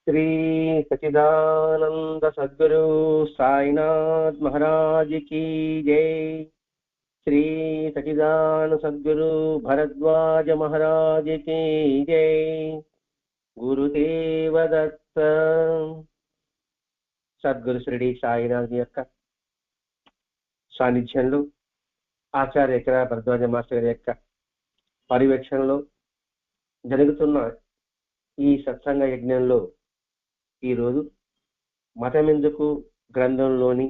श्री सच्चिदानंद सद्गुरु साईनाथ महाराज की जय। श्री सच्चिदानंद सद्गुरु भरद्वाज महाराज की जय। गुरुदेव दत्त। సద్గురు శ్రీ సాయినాథ్ యొక్క సాన్నిధ్యంలో ఆచార్య ఎకరా భరద్వాజ మాస్టర్ గారి యొక్క పర్యవేక్షణలో జరుగుతున్న ఈ సత్సంగ యజ్ఞంలో ఈరోజు మతమెందుకు గ్రంథంలోని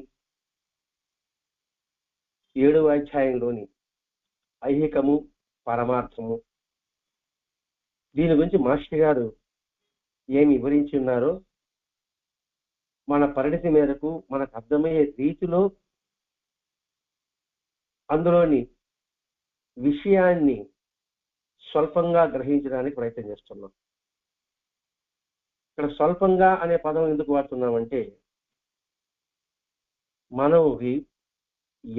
7వ అధ్యాయంలోని ఐహికము పరమార్థము దీని గురించి మాస్టర్ గారు ఏమి వివరించి ఉన్నారో మన పరిణతి మేరకు మనకు అర్థమయ్యే రీతిలో అందులోని విషయాన్ని స్వల్పంగా గ్రహించడానికి ప్రయత్నం చేస్తున్నాం. ఇక్కడ స్వల్పంగా అనే పదం ఎందుకు వాడుతున్నామంటే మనం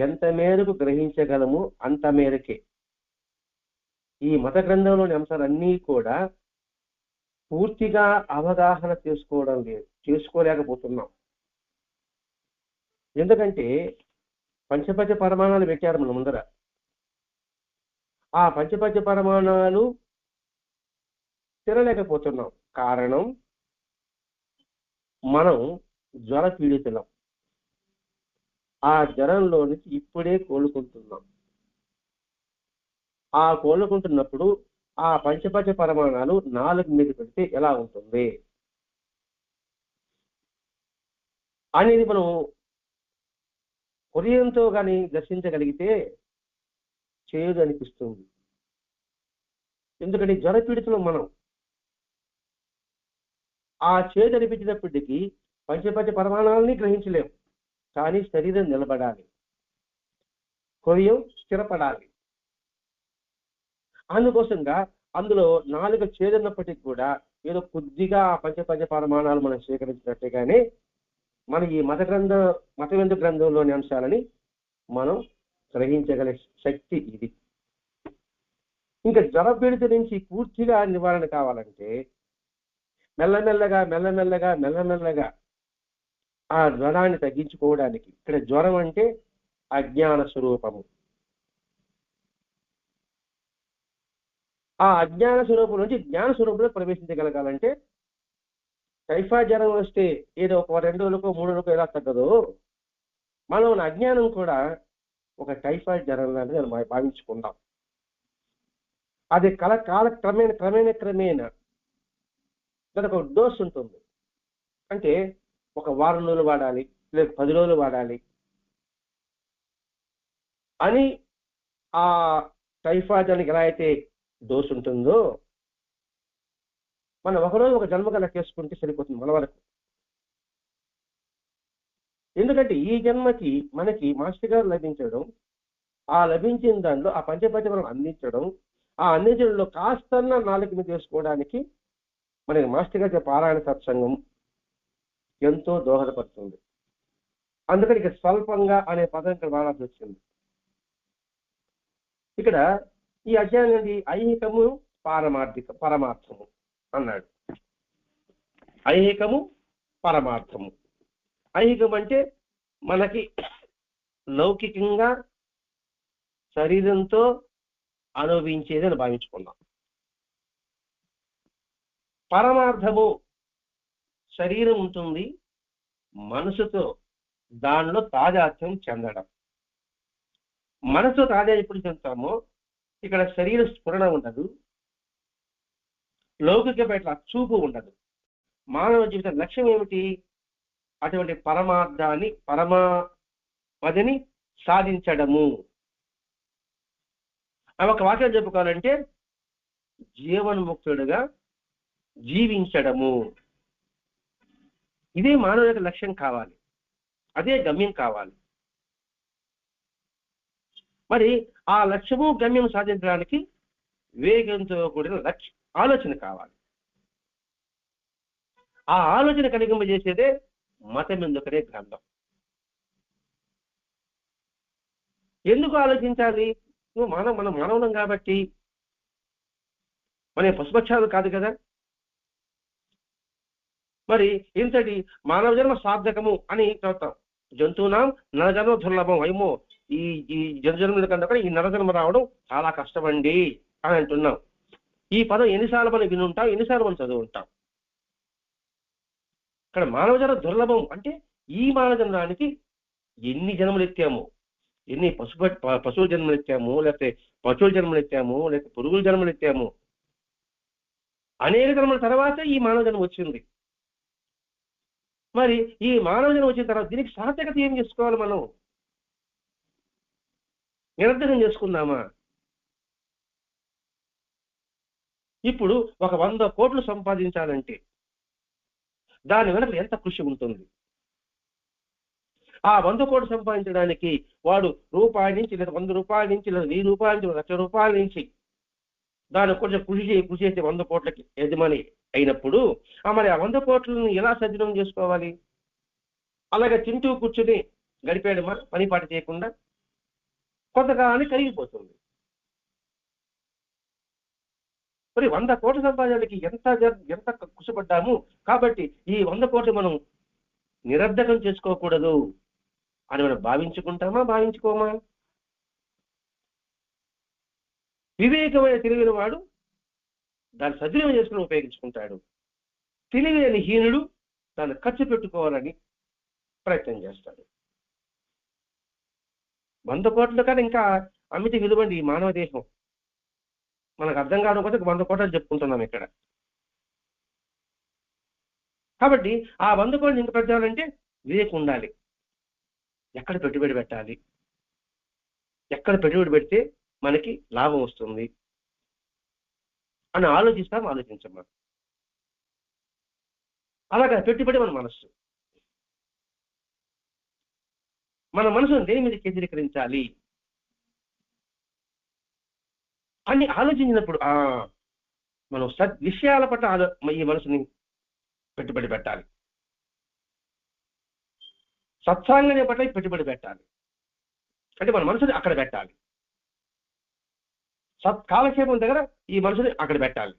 ఎంత మేరకు గ్రహించగలము అంత మేరకే. ఈ మత గ్రంథంలోని అంశాలన్నీ కూడా పూర్తిగా అవగాహన చేసుకోలేకపోతున్నాం. ఎందుకంటే పంచపంచ పరమాణాలు పెట్టారు మన ముందర. ఆ పంచపంచ పరమాణాలు తినలేకపోతున్నాం. కారణం మనం జ్వర పీడితులం. ఆ జ్వరంలో నుంచి ఇప్పుడే కోలుకుంటున్నాం. ఆ కోలుకుంటున్నప్పుడు ఆ పంచపంచ పరమాణాలు 4 మీద పెడితే ఎలా ఉంటుంది అనేది మనం హృదయంతో కానీ దర్శించగలిగితే చేదు అనిపిస్తుంది. ఎందుకంటే జ్వర పీడితులం మనం. ఆ చేదు అనిపించినప్పటికీ పంచపంచ పరమాణాలని గ్రహించలేం. కానీ శరీరం నిలబడాలి, హృదయం స్థిరపడాలి. అందుకోసంగా అందులో 4 చేదున్నప్పటికీ కూడా ఏదో కొద్దిగా ఆ పంచపంచ పరమాణాలు మనం స్వీకరించినట్టుగానే మన ఈ మతమెందు గ్రంథంలోని అంశాలని మనం గ్రహించగల శక్తి ఇది. ఇంకా జ్వరపీడిత నుంచి పూర్తిగా నివారణ కావాలంటే మెల్లమెల్లగా ఆ జ్వరాన్ని తగ్గించుకోవడానికి, ఇక్కడ జ్వరం అంటే అజ్ఞాన స్వరూపము. ఆ అజ్ఞాన స్వరూపం నుంచి జ్ఞాన స్వరూపంలో ప్రవేశించగలగాలంటే టైఫాయిడ్ జ్వరం వస్తే ఏదో ఒక 2 రోజులకో 3 రోజులకో ఎలా తగ్గదో మనం అజ్ఞానం కూడా ఒక టైఫాయిడ్ జ్వరం లాంటిది మనం భావించుకుందాం. అది క్రమేణా దానికి ఒక డోస్ ఉంటుంది. అంటే ఒక వారం రోజులు వాడాలి, లేదా 10 రోజులు వాడాలి అని ఆ టైఫాయిడ్ దానికి ఎలా అయితే డోస్ ఉంటుందో మనం ఒకరోజు ఒక జన్మగా లెక్కేసుకుంటే సరిపోతుంది మన వరకు. ఎందుకంటే ఈ జన్మకి మనకి మాస్టర్ గారు లభించడం, ఆ లభించిన దానిలో ఆ పంచపంచ అందించడం, ఆ అందించడంలో కాస్తన్నా 4 మీద చేసుకోవడానికి మనకి మాస్టర్ గారి పారాయణ సత్సంగం ఎంతో దోహదపడుతుంది. అందుకని ఇక్కడ స్వల్పంగా అనే పదం ఇక్కడ వాడాల్సి వచ్చింది. ఇక్కడ ఈ అధ్యాయం నుండి ఐహికము పరమార్థము అన్నాడు. ఐహికము పరమార్థము. ఐహికం అంటే మనకి లౌకికంగా శరీరంతో అనుభవించేది అని భావించుకున్నాం. పరమార్థము శరీరం ఉంటుంది, మనసుతో దానిలో తాదాత్మ్యం చెందడం. మనసుతో తాదాత్మ్యం ఎప్పుడు చెందుతామో ఇక్కడ శరీర స్ఫురణ ఉండదు, లౌకిక పట్ల చూపు ఉండదు. మానవ జీవిత లక్ష్యం ఏమిటి? అటువంటి పరమార్థాన్ని పరమావధిని సాధించడము. ఒక వాక్యం చెప్పుకోవాలంటే జీవన్ముక్తుడుగా జీవించడము. ఇదే మానవ యొక్క లక్ష్యం కావాలి, అదే గమ్యం కావాలి. మరి ఆ లక్ష్యము గమ్యం సాధించడానికి వేగంతో కూడిన ఆలోచన కావాలి. ఆ ఆలోచన కలిగింపజేసేదే మతమెందుకనే గ్రంథం. ఎందుకు ఆలోచించాలి? మనం మానవులం కాబట్టి, మన పశుపక్షాలు కాదు కదా. మరి ఇంతటి మానవ జన్మ సార్థకము అని చదువుతాం. జంతువునాం నరజన్మ దుర్లభం. ఏమో ఈ ఈ జన్మల కన్నా కూడా ఈ నరజన్మ రావడం చాలా కష్టమండి అని అంటున్నాం. ఈ పదం ఎన్నిసార్లు మనం విని ఉంటాం, ఎన్నిసార్లు మనం చదువు ఉంటాం. ఇక్కడ మానవ జన్మ దుర్లభం అంటే ఈ మానవ జన్మానికి ఎన్ని జన్మలు ఎత్తాము, ఎన్ని పశువుల జన్మలు ఎత్తాము, లేకపోతే పశువుల జన్మలు ఎత్తాము, లేకపోతే పురుగుల జన్మలు ఎత్తాము. అనేక జన్మల తర్వాత ఈ మానవ జన్మ వచ్చింది. మరి ఈ మానవ జన్మ వచ్చిన తర్వాత దీనికి సార్థకత ఏం చేసుకోవాలి? మనం నిరర్ధకం చేసుకుందామా? ఇప్పుడు ఒక 100 కోట్లు సంపాదించాలంటే దాని వెనక ఎంత కృషి ఉంటుంది? ఆ 100 కోట్లు సంపాదించడానికి వాడు రూపాయి నుంచి లేదా 100 రూపాయల నుంచి లేదా 1000 రూపాయల నుంచి 1,00,000 రూపాయల నుంచి దాన్ని కొంచెం కృషి చేసి 100 కోట్లకి యజమాని అయినప్పుడు మరి ఆ 100 కోట్లను ఎలా సద్వినియోగం చేసుకోవాలి? అలాగే తింటూ కూర్చుని గడిపాడు పని పాట చేయకుండా కొంతకాలానికి కరిగిపోతుంది. మరి 100 కోట్ల సంపాదనకి ఎంత కృషిపడ్డాము. కాబట్టి ఈ 100 కోట్లు మనం నిరర్ధకం చేసుకోకూడదు అని మనం భావించుకుంటామా, భావించుకోమా? వివేకమైన తెలివిన వాడు దాన్ని సద్వినియోగం చేసుకుని ఉపయోగించుకుంటాడు. తెలివి లేని హీనుడు దాన్ని ఖర్చు పెట్టుకోవాలని ప్రయత్నం చేస్తాడు. 100 కోట్ల కన్నా ఇంకా అమితి విలువండి ఈ మానవ దేహం. మనకు అర్థం కావడం కోసం 100 కోట్లు చెప్పుకుంటున్నాం ఇక్కడ. కాబట్టి ఆ 100 కోట్లు ఇంకా పెట్టాలంటే వివేకం ఉండాలి. ఎక్కడ పెట్టుబడి పెట్టాలి, ఎక్కడ పెట్టుబడి పెడితే మనకి లాభం వస్తుంది అని ఆలోచించమ్మా. అలాగా పెట్టుబడి మన మనస్సు. మన మనసును దేని మీద కేంద్రీకరించాలి అని ఆలోచించినప్పుడు మనం విషయాల పట్ల ఈ మనసుని పెట్టుబడి పెట్టాలి. సత్సాంగం పట్ల పెట్టుబడి పెట్టాలి. అంటే మన మనసుని అక్కడ పెట్టాలి. కాలక్షేపం దగ్గర ఈ మనసుని అక్కడ పెట్టాలి.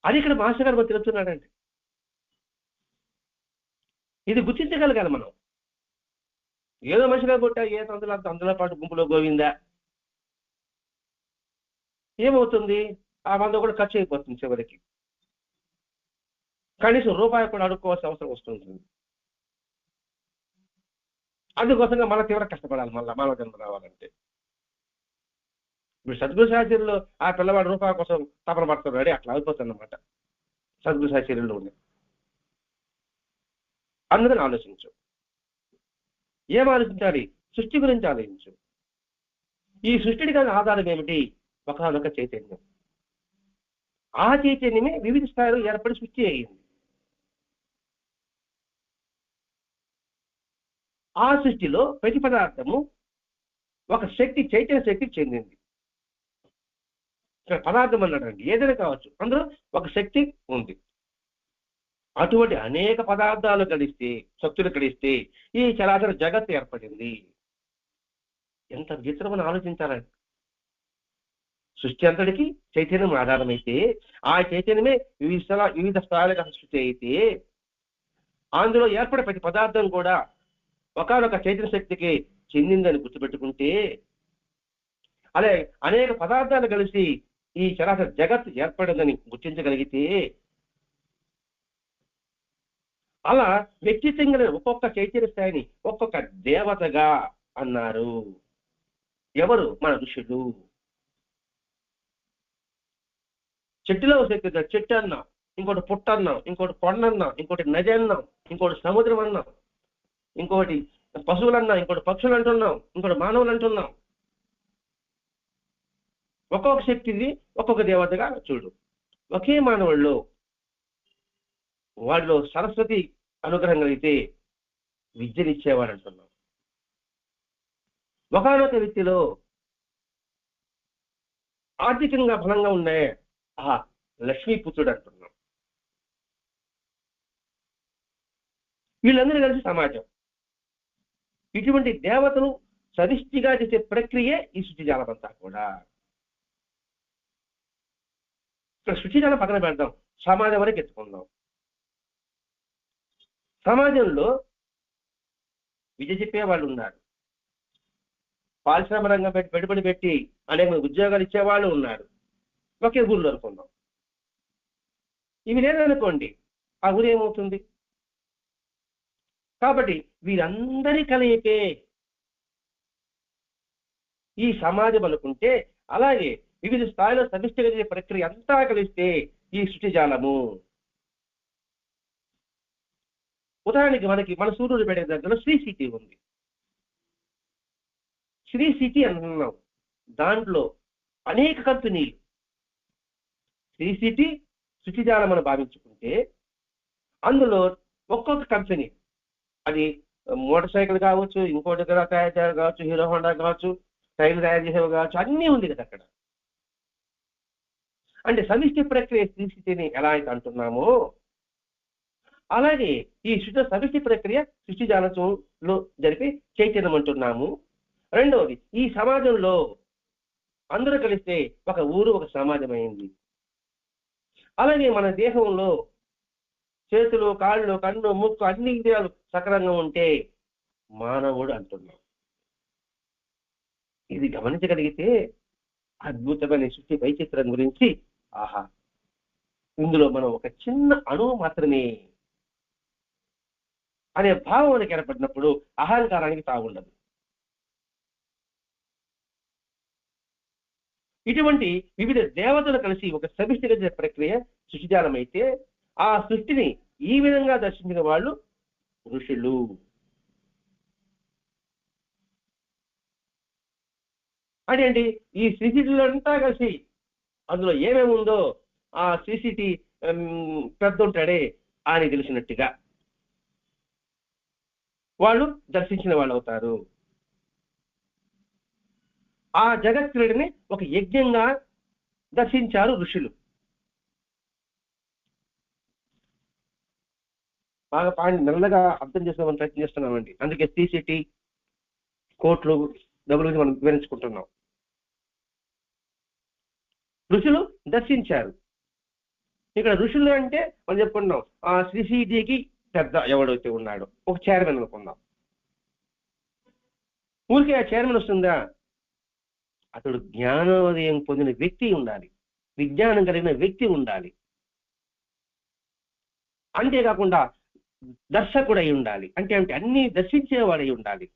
అది ఇక్కడ మాస్టర్ గారు తెలుస్తున్నాడండి. ఇది గుర్తించగలగాలి మనం. ఏదో మనిషిగా కొట్టా, ఏ అందులో పాటు గుంపులో గోవిందా ఏమవుతుంది? ఆ 100 కూడా ఖర్చు అయిపోతుంది. చివరికి కనీసం రూపాయి కూడా అడుక్కోవాల్సిన అవసరం వస్తుంది. అందుకోసంగా మన తీవ్ర కష్టపడాలి మళ్ళీ మానవ జన్మ రావాలంటే. ఇప్పుడు సద్గురు సాహచర్యంలో ఆ పిల్లవాడు రూపాయి కోసం తపన పడుతున్నాడు, అట్లా అయిపోతుంది అన్నమాట సద్గురు సాహచర్యంలో ఉంది. అందుకని ఆలోచించు. ఏం ఆలోచించాలి? సృష్టి గురించి ఆలోచించు. ఈ సృష్టికి ఆధారం ఏమిటి? ఒకనొక చైతన్యం. ఆ చైతన్యమే వివిధ స్థాయిలో ఏర్పడి సృష్టి అయింది. ఆ సృష్టిలో ప్రతి పదార్థము ఒక చైతన్య శక్తికి చెందింది. ఇక్కడ పదార్థం అన్నాడండి, ఏదైనా కావచ్చు, అందులో ఒక శక్తి ఉంది. అటువంటి అనేక పదార్థాలు కలిస్తే, శక్తులు కలిస్తే ఈ చరాచర జగత్తు ఏర్పడింది. ఎంత విచిత్రమని ఆలోచించాలండి. సృష్టి అంతటికి చైతన్యం ఆధారమైతే ఆ చైతన్యమే వివిధ స్థాయిలకు సృష్టి అయితే అందులో ఏర్పడే ప్రతి పదార్థం కూడా ఒకనొక చైతన్య శక్తికి చెందిందని గుర్తుపెట్టుకుంటే, అదే అనేక పదార్థాలు కలిసి ఈ చరాచర జగత్తు ఏర్పడిందని గుర్తించగలిగితే, అలా వ్యక్తిత్వంగా ఒక్కొక్క చైతన్య స్థాయిని ఒక్కొక్క దేవతగా అన్నారు. ఎవరు? మన ఋషులు. చెట్టులో చెట్టు అన్నాం, ఇంకోటి పుట్ట అన్నాం, ఇంకోటి కొండ అన్నాం, ఇంకోటి నది అన్నాం, ఇంకోటి సముద్రం అన్నాం, ఇంకోటి పశువులు అన్నాం, ఇంకోటి పక్షులు అంటున్నాం, ఇంకోటి మానవులు అంటున్నాం. ఒక్కొక్క శక్తిని ఒక్కొక్క దేవతగా చూడు. ఒకే మానవుల్లో వాడిలో సరస్వతి అనుగ్రహం కలిగితే విద్యనిచ్చేవాడు అంటున్నాం. ఒకనొక వ్యక్తిలో ఆర్థికంగా బలంగా ఉన్నాయి, లక్ష్మీపుత్రుడు అంటున్నాం. వీళ్ళందరూ కలిసి సమాజం. ఇటువంటి దేవతలు సరిష్టిగా చేసే ప్రక్రియే ఈ సృష్టిజాలం అంతా కూడా. ఇక్కడ సృష్టిజాలం పక్కన పెడదాం, సమాజం వరకు ఎత్తుకుందాం. సమాజంలో విద్య చెప్పే వాళ్ళు ఉన్నారు, పారిశ్రామిక రంగం పెట్టుబడి పెట్టి అనేక మంది ఉద్యోగాలు ఇచ్చేవాళ్ళు ఉన్నారు. ఒకే ఊళ్ళో అనుకుందాం. ఇవి లేదనుకోండి, ఆ ఊరు ఏమవుతుంది? కాబట్టి వీరందరి కలయికే ఈ సమాజం అనుకుంటే, అలాగే వివిధ స్థాయిలో సమిష్టిగా ప్రక్రియ అంతా కలిస్తే ఈ సృష్టిజాలము. ఉదాహరణకి మన సూర్యుడుపేట దగ్గర శ్రీ సిటీ ఉంది. శ్రీ సిటీ అంటున్నాం, దాంట్లో అనేక కంపెనీలు. శ్రీ సిటీ సృష్టిజాలం అని భావించుకుంటే అందులో ఒక్కొక్క కంపెనీ, అది మోటార్ సైకిల్ కావచ్చు, ఇంకోటి తయారు చేయడం కావచ్చు, హీరో హోండా కావచ్చు, టైర్లు తయారు చేసేవి కావచ్చు, అన్నీ ఉంది కదా అక్కడ. అంటే సమిష్టి ప్రక్రియ శ్రీ సిటీని ఎలా అయితే అంటున్నామో, అలాగే ఈ సమిష్టి ప్రక్రియ సృష్టిజాలంలో జరిపి చైతన్యం అంటున్నాము. రెండవది, ఈ సమాజంలో అందరూ కలిస్తే ఒక ఊరు, ఒక సమాజం అయింది. అలాగే మన దేహంలో చేతులు, కాళ్ళు, కన్ను, ముక్కు అన్ని ఇంద్రియాలు సక్రమంగా ఉంటే మానవుడు అంటున్నాం. ఇది గమనించగలిగితే అద్భుతమైన సృష్టి వైచిత్రం గురించి, ఆహా, ఇందులో మనం ఒక చిన్న అణువు మాత్రమే అనే భావం మనకి ఏర్పడినప్పుడు అహంకారానికి తాగుండదు. ఇటువంటి వివిధ దేవతలు కలిసి ఒక సమిష్టిగా ప్రక్రియ సృష్టిజాలం అయితే, ఆ సృష్టిని ఈ విధంగా దర్శించిన వాళ్ళు ఋషులు. అదేంటి, ఈ శ్రీసిటీలో అంతా కలిసి అందులో ఏమేమి ఉందో ఆ శ్రీసిటీ పెద్ద ఉంటాడే అని తెలిసినట్టుగా వాళ్ళు దర్శించిన వాళ్ళు అవుతారు. ఆ జగత్తుడిని ఒక యజ్ఞంగా దర్శించారు ఋషులు. బాగా మెల్లగా అర్థం చేసుకోవాలని ప్రయత్నం చేస్తున్నామండి. అందుకే శ్రీ సిటీ, కోట్లు, డబ్బుల గురించి మనం వివరించుకుంటున్నాం. ఋషులు దర్శించారు. ఇక్కడ ఋషులు అంటే మనం చెప్పుకుంటున్నాం, ఆ శ్రీ సిటీకి పెద్ద ఎవడైతే ఉన్నాడో ఒక చైర్మన్ అనుకుందాం. ఊరికే ఆ చైర్మన్ వస్తుందా? అతడు జ్ఞానోదయం పొందిన వ్యక్తి ఉండాలి, విజ్ఞానం కలిగిన వ్యక్తి ఉండాలి. అంతేకాకుండా దర్శకుడై ఉండాలి, అంటే అన్ని దర్శించేవాడై ఉండాలి.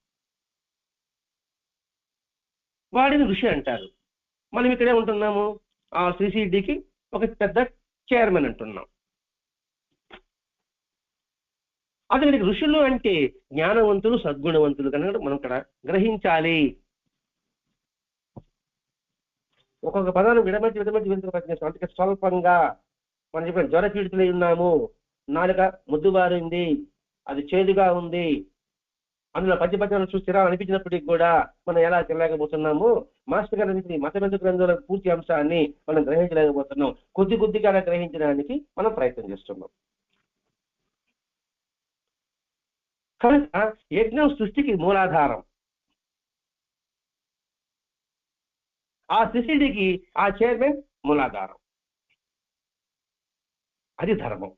వాడిని ఋషి అంటారు. మనం ఇక్కడే ఉంటున్నాము, ఆ శ్రీసిటీకి ఒక పెద్ద చైర్మన్ అంటున్నాం. అతనికి ఋషులు అంటే జ్ఞానవంతులు, సద్గుణవంతులు కనుక మనం ఇక్కడ గ్రహించాలి. ఒక్కొక్క పదాన్ని విడమర్చి ప్రయత్నిస్తాం. అందుకే స్వల్పంగా మనం చెప్పిన జ్వర పీడితులై ఉన్నాము, నాలుక ముద్దుబారింది, అది చేదుగా ఉంది, అందులో పద్యాలను చూసి అనిపించినప్పటికీ కూడా మనం ఎలా తినలేకపోతున్నాము. మాస్టర్ గారి మతబద్ధ గ్రంథాల పూర్తి అంశాన్ని మనం గ్రహించలేకపోతున్నాం. కొద్దిగా గ్రహించడానికి మనం ప్రయత్నం చేస్తున్నాం. కనుక యజ్ఞం సృష్టికి మూలాధారం. ఆ సృష్టికి ఆ చైర్మన్ మూలాధారం. అది ధర్మం.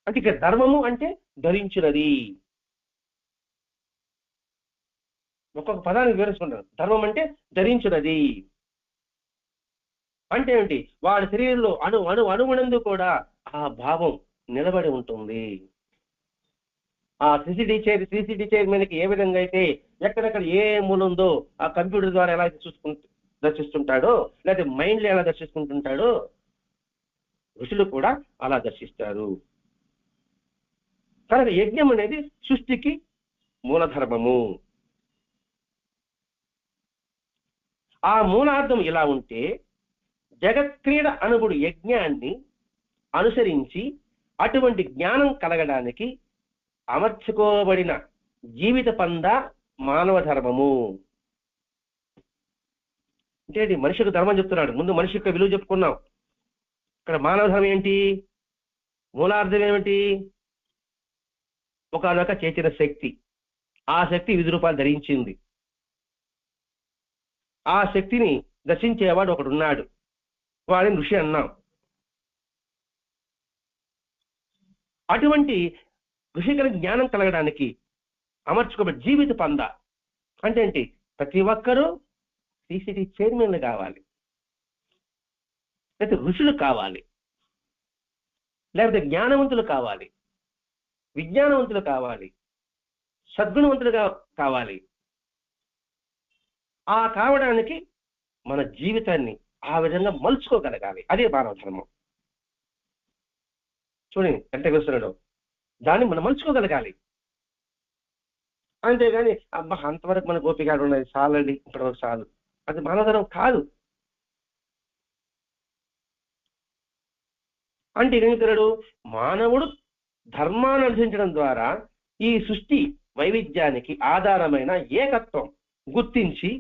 అంటే ఇక ధర్మము అంటే ధరించినది. ఒక్కొక్క పదాన్ని వివరిస్తుంటారు. ధర్మం అంటే ధరించినది అంటే ఏంటి? వాడి శరీరంలో అణువునందు కూడా ఆ భావం నిలబడి ఉంటుంది. ఆ సిసిటీ చైర్మన్కి ఏ విధంగా అయితే ఎక్కడెక్కడ ఏ మూలందో ఆ కంప్యూటర్ ద్వారా ఎలా అయితే దర్శిస్తుంటాడో, లేకపోతే మైండ్లో ఎలా దర్శిస్తుంటాడో, ఋషులు కూడా అలా దర్శిస్తారు. కనుక యజ్ఞం అనేది సృష్టికి మూలధర్మము. ఆ మూలార్థం ఇలా ఉంటే, జగత్క్రీడ అనుగుడు యజ్ఞాన్ని అనుసరించి అటువంటి జ్ఞానం కలగడానికి అమర్చుకోబడిన జీవిత పంద మానవ ధర్మము. అంటే మనిషికి ధర్మం చెప్తున్నాడు. ముందు మనిషి యొక్క విలువ చెప్పుకున్నాం. ఇక్కడ మానవ ధర్మం ఏంటి? మూలార్థం ఏమిటి? ఒకనొక చైతన్య శక్తి. ఆ శక్తి వివిధ రూపాలు ధరించింది. ఆ శక్తిని దర్శించేవాడు ఒకడున్నాడు, వాడిని ఋషి అన్నాం. అటువంటి ఋషికర జ్ఞానం కలగడానికి అమర్చుకోబడి జీవిత పంద అంటే ఏంటి? ప్రతి ఒక్కరూ సిసిటి చైర్మన్లు కావాలి, లేకపోతే ఋషులు కావాలి, లేకపోతే జ్ఞానవంతులు కావాలి, విజ్ఞానవంతులు కావాలి, సద్గుణవంతులుగా కావాలి. ఆ కావడానికి మన జీవితాన్ని ఆ విధంగా మలుచుకోగలగాలి. అదే మానవ ధర్మం. చూడండి ఎంత తెలుస్తున్నాడు, దాన్ని మనం మలుచుకోగలగాలి. అంతేగాని అబ్బా అంతవరకు మన గోపికాడు ఉన్నది చాలండి, ఇప్పటివరకు చాలు, అది మానవ ధర్మం కాదు. అంటే ఏమిస్తున్నాడు? మానవుడు ధర్మాన్ని అనుసరించడం ద్వారా ఈ సృష్టి వైవిధ్యానికి ఆధారమైన ఏకత్వం గుర్తించి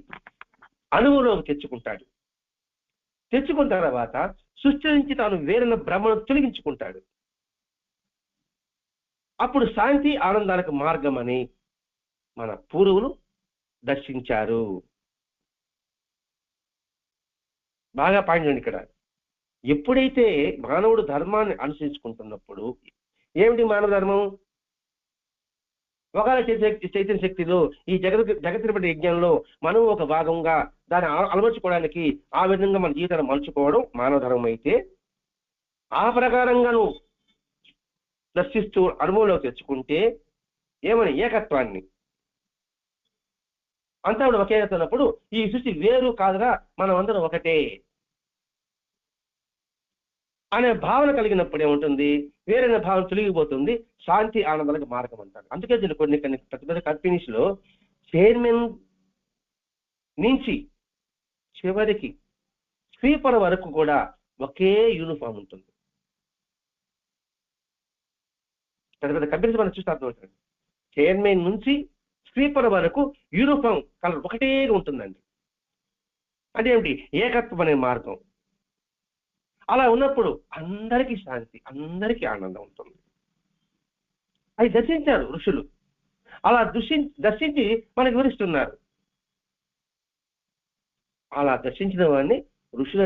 అనుభవంలోకి తెచ్చుకుంటాడు. తెచ్చుకున్న తర్వాత సృష్టి నుంచి తాను వేరైన భ్రమను తొలగించుకుంటాడు. అప్పుడు శాంతి ఆనందాలకు మార్గం అని మన పూర్వులు దర్శించారు. బాగా పాయింట్ ఇక్కడ. ఎప్పుడైతే మానవుడు ధర్మాన్ని అనుసరించుకుంటున్నప్పుడు, ఏమిటి మానవ ధర్మం? ఒకవేళ చైతన్య శక్తిలో ఈ జగత్తుపడి యజ్ఞంలో మనం ఒక భాగంగా దాన్ని అలవర్చుకోవడానికి ఆ విధంగా మన జీవితాన్ని మలుచుకోవడం మానవ ధర్మం అయితే, ఆ ప్రకారంగా నువ్వు దర్శిస్తూ అనుభవంలోకి తెచ్చుకుంటే ఏమని? ఏకత్వాన్ని. అంతా కూడా ఒకే ఉన్నప్పుడు ఈ సృష్టి వేరు కాదుగా, మనం అందరం ఒకటే అనే భావన కలిగినప్పుడు ఏముంటుంది? వేరైన భావన తొలగిపోతుంది, శాంతి ఆనందాలకు మార్గం అంటారు. అందుకే దీన్ని కొన్ని పెద్ద పెద్ద కంపెనీస్ లో చైర్మన్ నుంచి చివరికి స్వీపర్ వరకు కూడా ఒకే యూనిఫామ్ ఉంటుంది. పెద్ద పెద్ద కంపెనీస్ మనం చూస్తే అర్థమవుతుంది. చైర్మన్ నుంచి స్వీపర్ వరకు యూనిఫామ్ కలర్ ఒకటే ఉంటుందండి. అంటే ఏమిటి? ఏకత్వం అనే మార్గం. అలా ఉన్నప్పుడు అందరికీ శాంతి, అందరికీ ఆనందం ఉంటుంది. అది దర్శించారు ఋషులు. అలా దర్శించి మనకు వివరిస్తున్నారు. అలా దర్శించిన వాడిని ఋషులు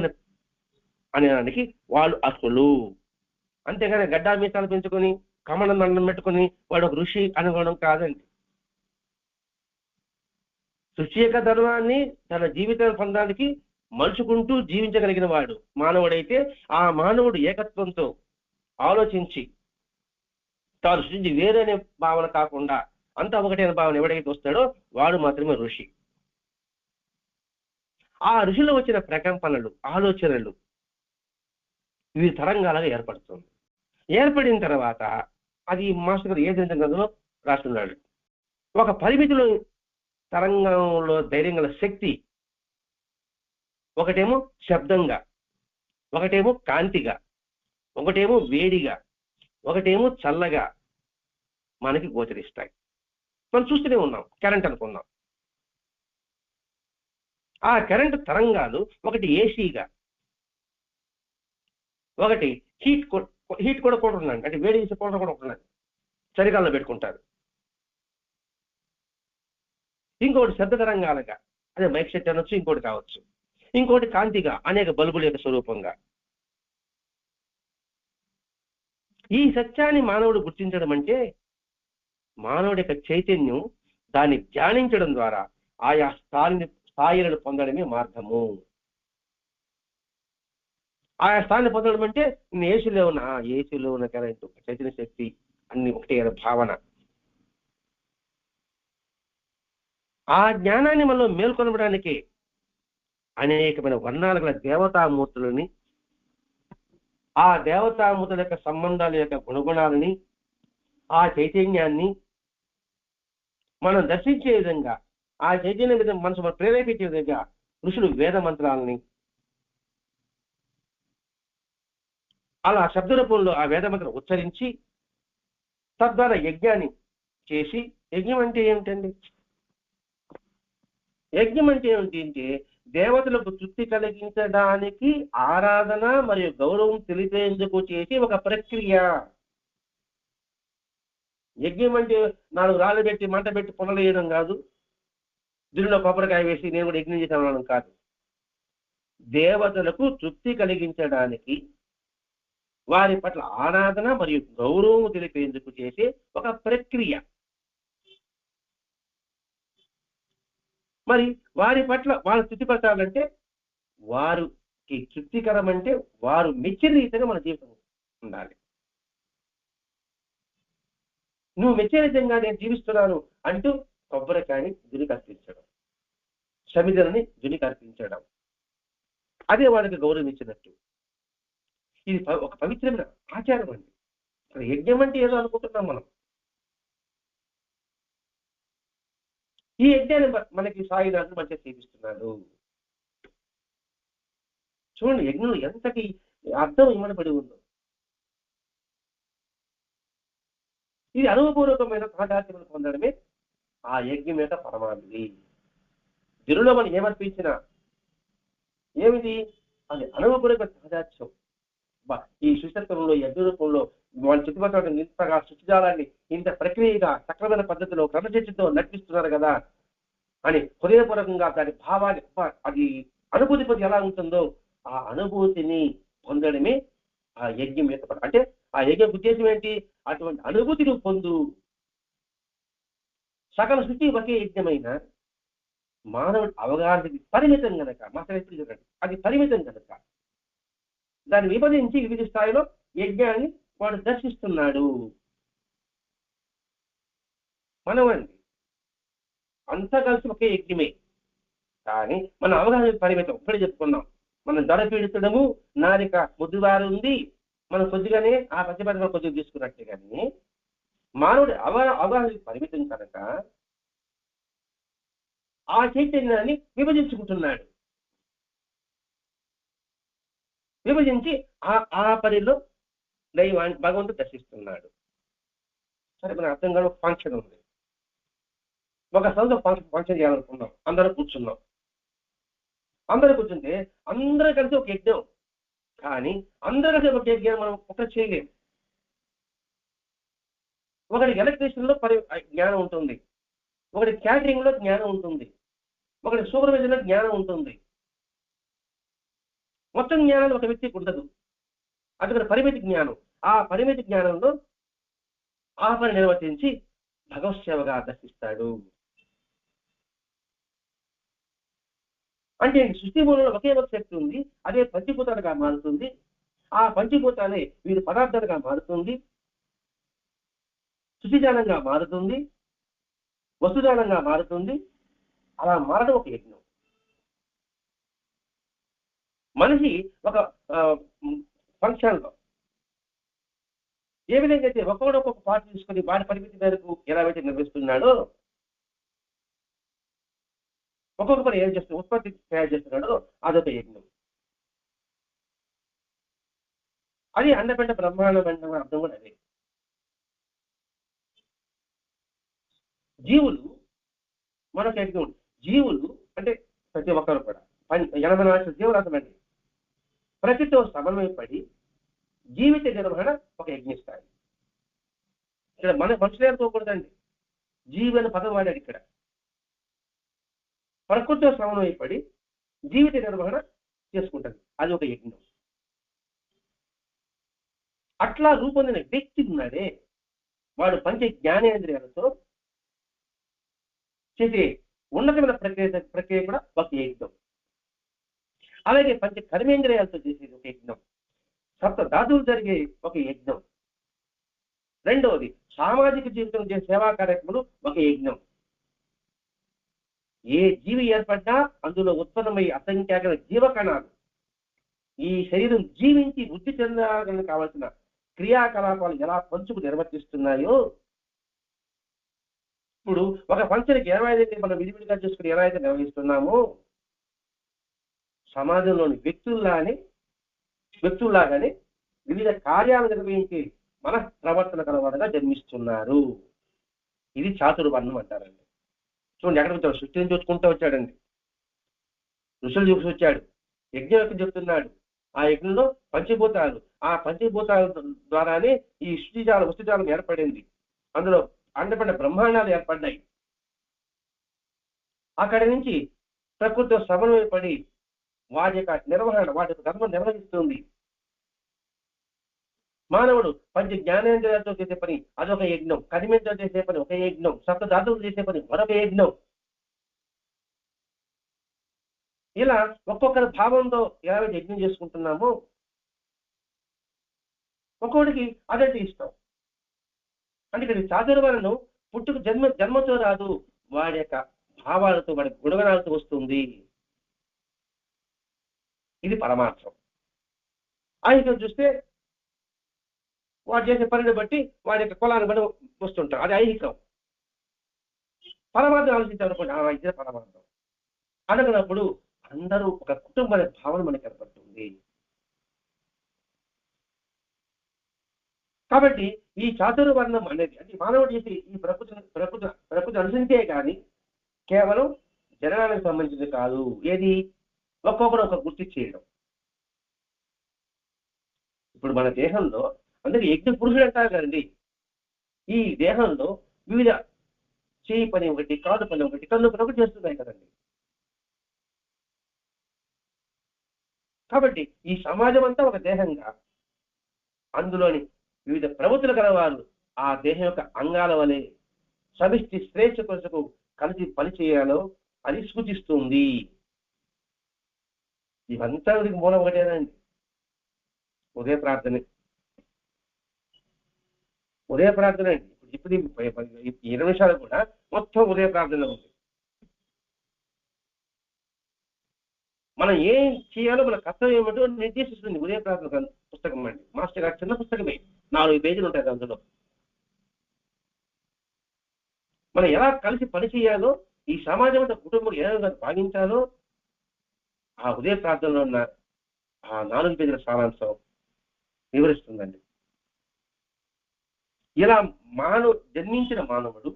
అనడానికి వాళ్ళు అర్హులు. అంతేగాని గడ్డా మీసాలు పెంచుకొని కమలం దండం పెట్టుకొని వాడు ఒక ఋషి అనుకోవడం కాదండి. సృష్టి యొక్క ధర్మాన్ని తన జీవితాన్ని పొందడానికి మలుచుకుంటూ జీవించగలిగిన వాడు మానవుడైతే, ఆ మానవుడు ఏకత్వంతో ఆలోచించి తాను సృష్టి వేరనే భావన కాకుండా అంతా ఒకటైన భావన ఎవడైతే వస్తాడో వాడు మాత్రమే ఋషి. ఆ ఋషిలో వచ్చిన ప్రకంపనలు, ఆలోచనలు వివిధ తరంగాలుగా ఏర్పడుతుంది. ఏర్పడిన తర్వాత అది మాస్టర్ గారు ఏ గ్రంథంలో రాస్తున్నాడు, ఒక పరిమితిలో తరంగంలో ధైర్యం గల శక్తి ఒకటేమో శబ్దంగా, ఒకటేమో కాంతిగా, ఒకటేమో వేడిగా, ఒకటేమో చల్లగా మనకి గోచరిస్తాయి. మనం చూస్తూనే ఉన్నాం. కరెంట్ అనుకున్నాం. ఆ కరెంటు తరంగాలు ఒకటి ఏసీగా, ఒకటి హీట్ కూడా ఉందండి. అంటే వేడి చేసే కూడా ఉంటున్నది, చలికాలంలో పెట్టుకుంటారు. ఇంకోటి శబ్ద తరంగాలుగా, అదే మైక్ సెట్ అనొచ్చు, ఇంకోటి కావచ్చు. ఇంకోటి కాంతిగా, అనేక బల్బుల యొక్క స్వరూపంగా. ఈ సత్యాన్ని మానవుడు గుర్తించడం అంటే మానవుడి యొక్క చైతన్యం దాన్ని ధ్యానించడం ద్వారా ఆయా స్థాయిలను పొందడమే మార్గము. ఆయా స్థాయిని పొందడం అంటే ఏసీలో ఉన్న కరెంటు, చైతన్య శక్తి అన్ని ఒకటే భావన. ఆ జ్ఞానాన్ని మనలో మేల్కొనడానికి అనేకమైన వర్ణాల గల దేవతామూర్తులని, ఆ దేవతామూర్తుల యొక్క సంబంధాల యొక్క గుణగుణాలని, ఆ చైతన్యాన్ని మనం దర్శించే విధంగా, ఆ చైతన్యం మీద మనసు ప్రేరేపించే విధంగా ఋషులు వేద మంత్రాలని అలా శబ్ద రూపంలో ఆ వేద మంత్రం ఉచ్చరించి తద్వారా యజ్ఞాన్ని చేసి, యజ్ఞం అంటే ఏమిటండి? యజ్ఞం అంటే ఏమిటి? దేవతలకు తృప్తి కలిగించడానికి ఆరాధన మరియు గౌరవం తెలిపేందుకు చేసి ఒక ప్రక్రియ. యజ్ఞం అంటే 4 రాళ్ళు పెట్టి మంట పెట్టి పొనలు వేయడం కాదు, దీనిలో కొబ్బరికాయ వేసి నేను కూడా యజ్ఞం చేసాను కాదు. దేవతలకు తృప్తి కలిగించడానికి వారి పట్ల ఆరాధన మరియు గౌరవం తెలిపేందుకు చేసే ఒక ప్రక్రియ. మరి వారి పట్ల వాళ్ళు స్థితిపరచాలంటే వారికి తృప్తికరం అంటే వారు మెచ్చిన రీతిగా మన జీవితం ఉండాలి. నువ్వు మెచ్చే విధంగా నేను జీవిస్తున్నాను అంటూ కొబ్బరికాయని దునికి అర్పించడం, సమిధలని దునికి అర్పించడం, అదే వాళ్ళకి గౌరవం ఇచ్చినట్టు. ఇది ఒక పవిత్రమైన ఆచారం అండి. ఇక్కడ యజ్ఞం అంటే ఏదో అనుకుంటున్నాం మనం. ఈ యజ్ఞాన్ని మనకి సాయినాథుడు మంచిగా చేపిస్తున్నాడు. చూడండి యజ్ఞం ఎంతటి అర్థం ఇవ్వబడి ఉందో. ఇది అనుభవపూర్వకమైన సహకార్యములు పొందడమే ఆ యజ్ఞం యొక్క పరమావధి. దిరులో మనం ఏమర్పించినా ఏమిటి అది అనుభవపూర్వక సహజాత్యం. ఈ సుశక్తంలో యజ్ఞ రూపంలో వాళ్ళ చుట్టుపక్కల ఇంతగా శుచిజాలాన్ని ఇంత ప్రక్రియగా సక్రమైన పద్ధతిలో క్రమశిక్షతో నడిపిస్తున్నారు కదా అని హృదయపూర్వకంగా దాని భావాన్ని అది అనుభూతి పొంది ఎలా ఉంటుందో ఆ అనుభూతిని పొందడమే ఆ యజ్ఞం యొక్క అంటే ఆ యజ్ఞం ఉద్దేశం ఏంటి? అటువంటి అనుభూతిని పొందు. సకల శుచి ఒకే యజ్ఞమైన మానవుడి అవగాహనకి పరిమితం కనుక మా చరిత్ర అది పరిమితం కనుక దాన్ని విభజించి వివిధ స్థాయిలో యజ్ఞాన్ని వాడు దర్శిస్తున్నాడు. మనమండి అంతా కలిసి ఒకే యజ్ఞమే, కానీ మన అవగాహన పరిమితం. ఇప్పుడే చెప్పుకున్నాం, మనం దడ పీడించడము నారిక ముద్దువారు ఉంది, మనం కొద్దిగానే ఆ ప్రతిపాదన కొద్దిగా తీసుకున్నట్టు. కానీ మానవుడి అవగాహన పరిమితం కనుక ఆ చైతన్యాన్ని విభజించుకుంటున్నాడు. విభజించి ఆ పరిలో దైవాన్ని భగవంతుడు దర్శిస్తున్నాడు. సరే, మన అర్థం కాదు. ఫంక్షన్ ఉంది, ఒక సంవత్సరం ఫంక్షన్ చేయాలనుకున్నాం, అందరూ కూర్చున్నాం. అందరూ కూర్చుంటే అందరూ కలిసి ఒక యజ్ఞం, కానీ అందరూ కలిసి ఒక యజ్ఞం మనం ఒకటి చేయలేము. ఒకటి ఎలక్ట్రీషియన్ లో జ్ఞానం ఉంటుంది, ఒకటి క్యాటరింగ్ లో జ్ఞానం ఉంటుంది, ఒకటి సూపర్వైజర్ లో జ్ఞానం ఉంటుంది. మొత్తం జ్ఞానం ఒక వ్యక్తికి ఉండదు. అది ఒక పరిమితి జ్ఞానం. ఆ పరిమితి జ్ఞానంలో ఆ పని నిర్వర్తించి భగవత్ సేవగా దర్శిస్తాడు. అంటే సృష్టి మూలంలో ఒకే ఒక శక్తి ఉంది, అదే పంచభూతాలుగా మారుతుంది. ఆ పంచభూతాలే వీరి పదార్థాలుగా మారుతుంది, శుచిజాలంగా మారుతుంది, వస్తుజాలంగా మారుతుంది. అలా మారడం ఒక యజ్ఞం. మనిషి ఒక ఫంక్షన్లో ఏ విధంగా అయితే ఒక్కొక్క పార్ట్ తీసుకొని వాడి పరిమితి మేరకు ఎలా అయితే నిర్వహిస్తున్నాడో, ఒక్కొక్క పని ఏం చేస్తున్నాడు, ఉత్పత్తి తయారు చేస్తున్నాడో అదొక యజ్ఞం. అది అండపెండ బ్రహ్మాండం అర్థం కూడా అదే. జీవులు మనకు యజ్ఞం. జీవులు అంటే ప్రతి ఒక్కరు కూడా 80 లక్షల జీవులు అర్థమండి. ప్రతితో సమన్వయపడి జీవిత నిర్వహణ ఒక యజ్ఞస్థాయి. ఇక్కడ మనుషులు అనుకోకూడదండి, జీవి అనే పదం వాడాడు ఇక్కడ. ప్రకృతితో సమన్వయపడి జీవిత నిర్వహణ చేసుకుంటుంది, అది ఒక యజ్ఞం. అట్లా రూపొందిన వ్యక్తి ఉన్నాడే వాడు పంచ జ్ఞానేంద్రియాలతో చేసే ఉన్నతమైన ప్రక్రియ కూడా ఒక యజ్ఞం. అలాగే పంచ కర్మేంద్రియాలతో చేసేది ఒక యజ్ఞం. సప్త ధాతువులు జరిగే ఒక యజ్ఞం. రెండవది సామాజిక జీవితం చేసే సేవా కార్యక్రమాలు ఒక యజ్ఞం. ఏ జీవి ఏర్పడ్డా అందులో ఉత్పన్నమయ్యే అసంఖ్యాక జీవకణాలు ఈ శరీరం జీవించి వృద్ధి చెందడానికి కావాల్సిన క్రియాకలాపాలు ఎలా పంచుకు నిర్వర్తిస్తున్నాయో, ఇప్పుడు ఒక ఫంక్షన్కి ఎలా అయితే మనం విడివిడిగా చేసుకుని ఎలా అయితే నిర్వహిస్తున్నామో, సమాజంలోని వ్యక్తుల్లాగానే వివిధ కార్యాలు నిర్వహించి మన ప్రవర్తన కలవాడుగా జన్మిస్తున్నారు. ఇది చాతుర్వర్ణం అంటారండి. చూడండి, ఎక్కడికి వచ్చాడు, సృష్టిని చూసుకుంటూ వచ్చాడండి, ఋషులు చూసి వచ్చాడు, యజ్ఞం యొక్క చెప్తున్నాడు. ఆ యజ్ఞంలో పంచభూతాలు, ఆ పంచభూతాల ద్వారానే ఈ వస్తుజాలం ఏర్పడింది. అందులో అండపడిన బ్రహ్మాండాలు ఏర్పడ్డాయి. అక్కడి నుంచి ప్రకృతితో సమన్వయపడి వాటి యొక్క నిర్వహణ, వాటి యొక్క ధర్మం నిర్వహిస్తుంది. మానవుడు పంచ జ్ఞానేంద్రియాలతో చేసే పని అదొక యజ్ఞం, కర్మేంద్రియాలతో చేసే పని ఒక యజ్ఞం, సప్త ధాతువులు చేసే పని మరొక యజ్ఞం. ఇలా ఒక్కొక్కరి భావంతో ఎలా యజ్ఞం చేసుకుంటున్నామో ఒక్కొక్కడికి అదంటే ఇష్టం. అంటే ఇక్కడ చాతుర్వర్ణం పుట్టుక జన్మతో రాదు, వాడి యొక్క భావాలతో వాడి గుణగణాలతో వస్తుంది. ఇది పరమార్థం. ఆయన చూస్తే వాడు చేసే పనిని బట్టి వాడి యొక్క కులాన్ని బట్టి వస్తుంటాం, అది ఐహికం. పరమార్థం ఆలోచించాలనుకోండి, ఇదే పరమార్థం అనుకున్నప్పుడు అందరూ ఒక కుటుంబ భావన మనకి ఏర్పడుతుంది. కాబట్టి ఈ చాతుర్వర్ణం అనేది అంటే మానవుడు చేసి ఈ ప్రకృతి అనుసరించే కానీ కేవలం జననానికి సంబంధించింది కాదు. ఏది ఒక్కొక్కరు ఒక గుర్తు చేయడం. ఇప్పుడు మన దేహంలో అందుకే యజ్ఞ పురుషుడు అంటారు కదండి. ఈ దేహంలో వివిధ చేయి పని ఒకటి, కాదు పని ఒకటి, కన్ను పని ఒకటి చేస్తున్నాయి కదండి. కాబట్టి ఈ సమాజం అంతా ఒక దేహంగా అందులోని వివిధ ప్రవృత్తులు కలవారు ఆ దేహం యొక్క అంగాల వలె సమిష్టి శ్రేష్ఠ కొరకు కలిసి పనిచేయాలో అది సూచిస్తుంది. ఇవంతా మూలం ఒకటేనండి, ఉదయ ప్రార్థనే. ఉదయ ప్రార్థన అండి. ఇప్పుడు 20 నిమిషాలు కూడా మొత్తం ఉదయ ప్రార్థన ఉంది. మనం ఏం చేయాలో మన కర్తవ్యం ఏమిటో నిర్దేశిస్తుంది ఉదయ ప్రార్థన పుస్తకం అండి. మాస్టర్ గారు చిన్న పుస్తకమే, 4 పేజీలు ఉంటాయి అందులో. మనం ఎలా కలిసి పని చేయాలో, ఈ సమాజం అంతా కుటుంబం ఎలా భావించాలో ఆ ఉదయ ప్రార్థనలో ఉన్న ఆ 4 పేజీల సారాంశం వివరిస్తుందండి. ఇలా జన్మించిన మానవుడు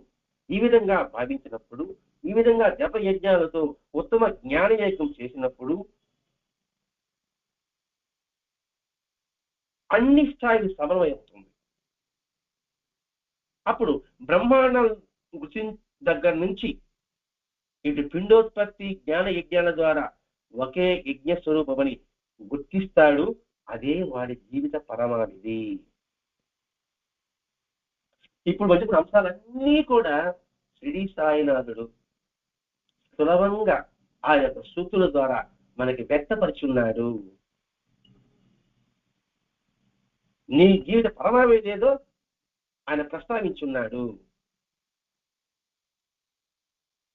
ఈ విధంగా భావించినప్పుడు, ఈ విధంగా జప యజ్ఞాలతో ఉత్తమ జ్ఞానయజ్ఞం చేసినప్పుడు అన్ని స్థాయిలు సమన్వయమవుతుంది. అప్పుడు బ్రహ్మాండం దగ్గర నుంచి ఇటు పిండోత్పత్తి జ్ఞాన యజ్ఞాల ద్వారా ఒకే యజ్ఞ స్వరూపమని గుర్తిస్తాడు. అదే వాడి జీవిత పరమావధి. ఇప్పుడు వచ్చిన అంశాలన్నీ కూడా శ్రీ సాయినాథుడు సులభంగా ఆ యొక్క సూక్తుల ద్వారా మనకి వ్యక్తపరిచున్నాడు. నీ జీవిత పరమావధి ఏదో ఆయన ప్రస్తావించున్నాడు.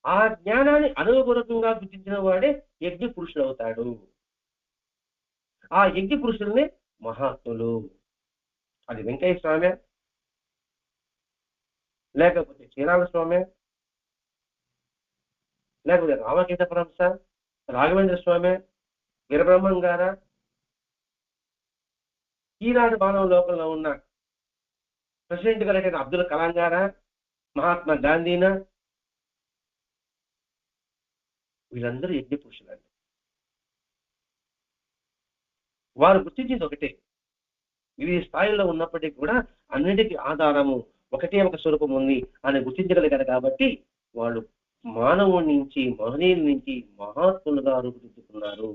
ఆ జ్ఞానాన్ని అనుభవపూర్వకంగా గుర్తించిన వాడే యజ్ఞ పురుషుడు అవుతాడు. ఆ యజ్ఞ పురుషుల్ని మహాత్ములు. అది వెంకయ్య స్వామి, లేకపోతే శ్రీరామ స్వామి, లేకపోతే రామకృష్ణ పరమహంస, రాఘవేంద్ర స్వామి, వీరబ్రహ్మం గారా, ఈనాడు మానవ లోకంలో ఉన్న ప్రెసిడెంట్ గారైన అబ్దుల్ కలాం గారా, మహాత్మా గాంధీనా, వీళ్ళందరూ యజ్ఞ పురుషులండి. వారు గుర్తించింది ఒకటే, వివిధ స్థాయిలో ఉన్నప్పటికీ కూడా అన్నిటికీ ఆధారము ఒకటే ఒక స్వరూపం ఉంది అని గుర్తించగలిగారు. కాబట్టి వాళ్ళు మానవుడి నుంచి, మహనీయుల నుంచి మహాత్ములుగా రూపుదిద్దుకున్నారు.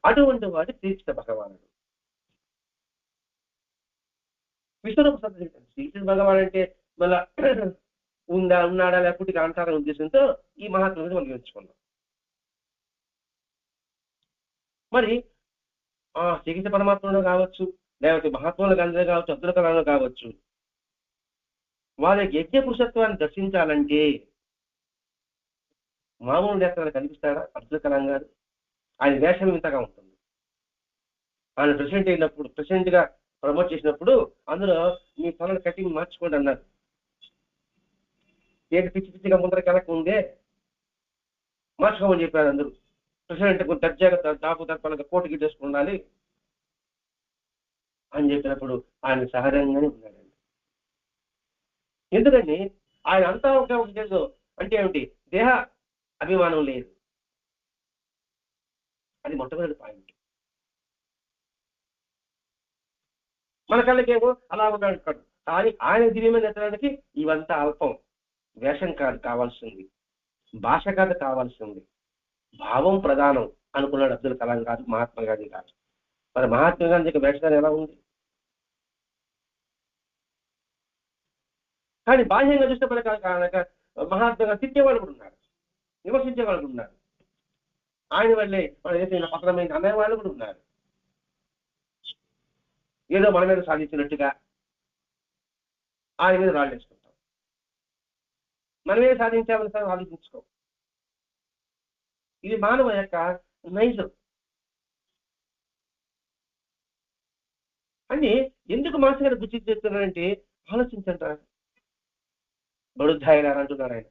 అటువంటి వాడు శ్రీకృష్ణ భగవానుడు. విశ్వరూప సత్యం శ్రీకృష్ణ భగవాన్ అంటే మళ్ళా ఉన్నాడా లేకపోతే అంటారనే ఉద్దేశంతో ఈ మహాత్ములను మనం ఎంచుకున్నాం. మరి ఆ శ్రీకృష్ణ పరమాత్మలో కావచ్చు, లేకపోతే మహాత్ములకు అందరూ కావచ్చు, అబ్దుల్ కలాంలో కావచ్చు, వాళ్ళ యజ్ఞ పురుషత్వాన్ని దర్శించాలంటే మామూలు నేతలు కనిపిస్తాడా? అబ్దుల్ కలాం గారు ఆయన వేషం ఇంతగా ఉంటుంది. ఆయన ప్రెసిడెంట్ అయినప్పుడు, ప్రెసిడెంట్ గా ప్రమోట్ చేసినప్పుడు అందులో మీ తలని కటింగ్ మార్చుకోండి అన్నారు. ఏంటి పిచ్చి పిచ్చిగా ముందర వెనక్కి ఉందే, మార్చుకోమని చెప్పారు అందరూ. ప్రెసిడెంట్ కొంచెం దర్జాగా దాపు తరపాలని కోటు గిట్టేసుకుని ఉండాలి అని చెప్పినప్పుడు ఆయన సహజంగానే ఉన్నాడండి. ఎందుకండి ఆయన అంతా ఒక ఉద్దేశం అంటే ఏమిటి? దేహ అభిమానం లేదు. అది మొట్టమొదటి పాయింట్. మన కళ్ళకేమో అలా ఉన్నాడు కాదు, కానీ ఆయన దివ్యమైన ఎత్తడానికి ఇవంతా అల్పం. వేషం కాదు కావాల్సింది, భాష కాదు కావాల్సింది, భావం ప్రధానం అనుకున్నాడు అబ్దుల్ కలాం గారు, మహాత్మా గాంధీ గారు. మరి మహాత్మా గాంధీ యొక్క వేషధారణ ఎలా ఉంది? కానీ బాహ్యంగా చూస్తే మనకు మహాత్మా గాంధీ తిట్టేవాళ్ళు కూడా ఉన్నారు, విమర్శించే వాళ్ళు కూడా ఉన్నారు. ఆయన వల్లే మన దేశం పతనమైంది అనే వాళ్ళు కూడా ఉన్నారు. ఏదో మన మీద సాధించినట్టుగా ఆయన మీద రాళ్ళు వేసుకుంటాం. మనమే సాధించామని సార్ ఆలోచించుకో. ఇది మానవ యొక్క నైజం. అని ఎందుకు మాస్టర్ గారు గుర్తు చేస్తున్నారంటే ఆలోచించంటారు. బడుద్ధాయిలారు అంటున్నారు ఆయన.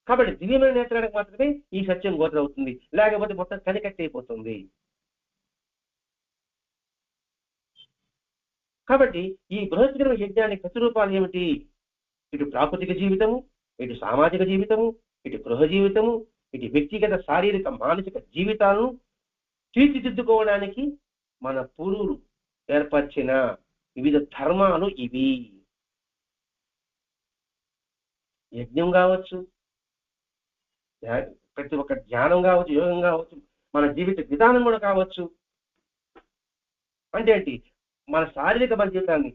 కాబట్టి దివ్యమైన నేత్రానికి మాత్రమే ఈ సత్యం గోచరవుతుంది, లేకపోతే మొత్తం కనికట్టయిపోతుంది. కాబట్టి ఈ బృహత్కరమైన యజ్ఞానికి ప్రతిరూపాలు ఏమిటి? ఇటు ప్రాకృతిక జీవితము, ఇటు సామాజిక జీవితము, ఇటు గృహ జీవితము, ఇటు వ్యక్తిగత శారీరక మానసిక జీవితాలను తీర్చిదిద్దుకోవడానికి మన పూర్వులు ఏర్పరిచిన వివిధ ధర్మాలు ఇవి. యజ్ఞం కావచ్చు, ప్రతి ఒక్క ధ్యానం కావచ్చు, యోగం కావచ్చు, మన జీవిత విధానం కూడా కావచ్చు. అంటే ఏంటి? మన శారీరక మన జీవితాన్ని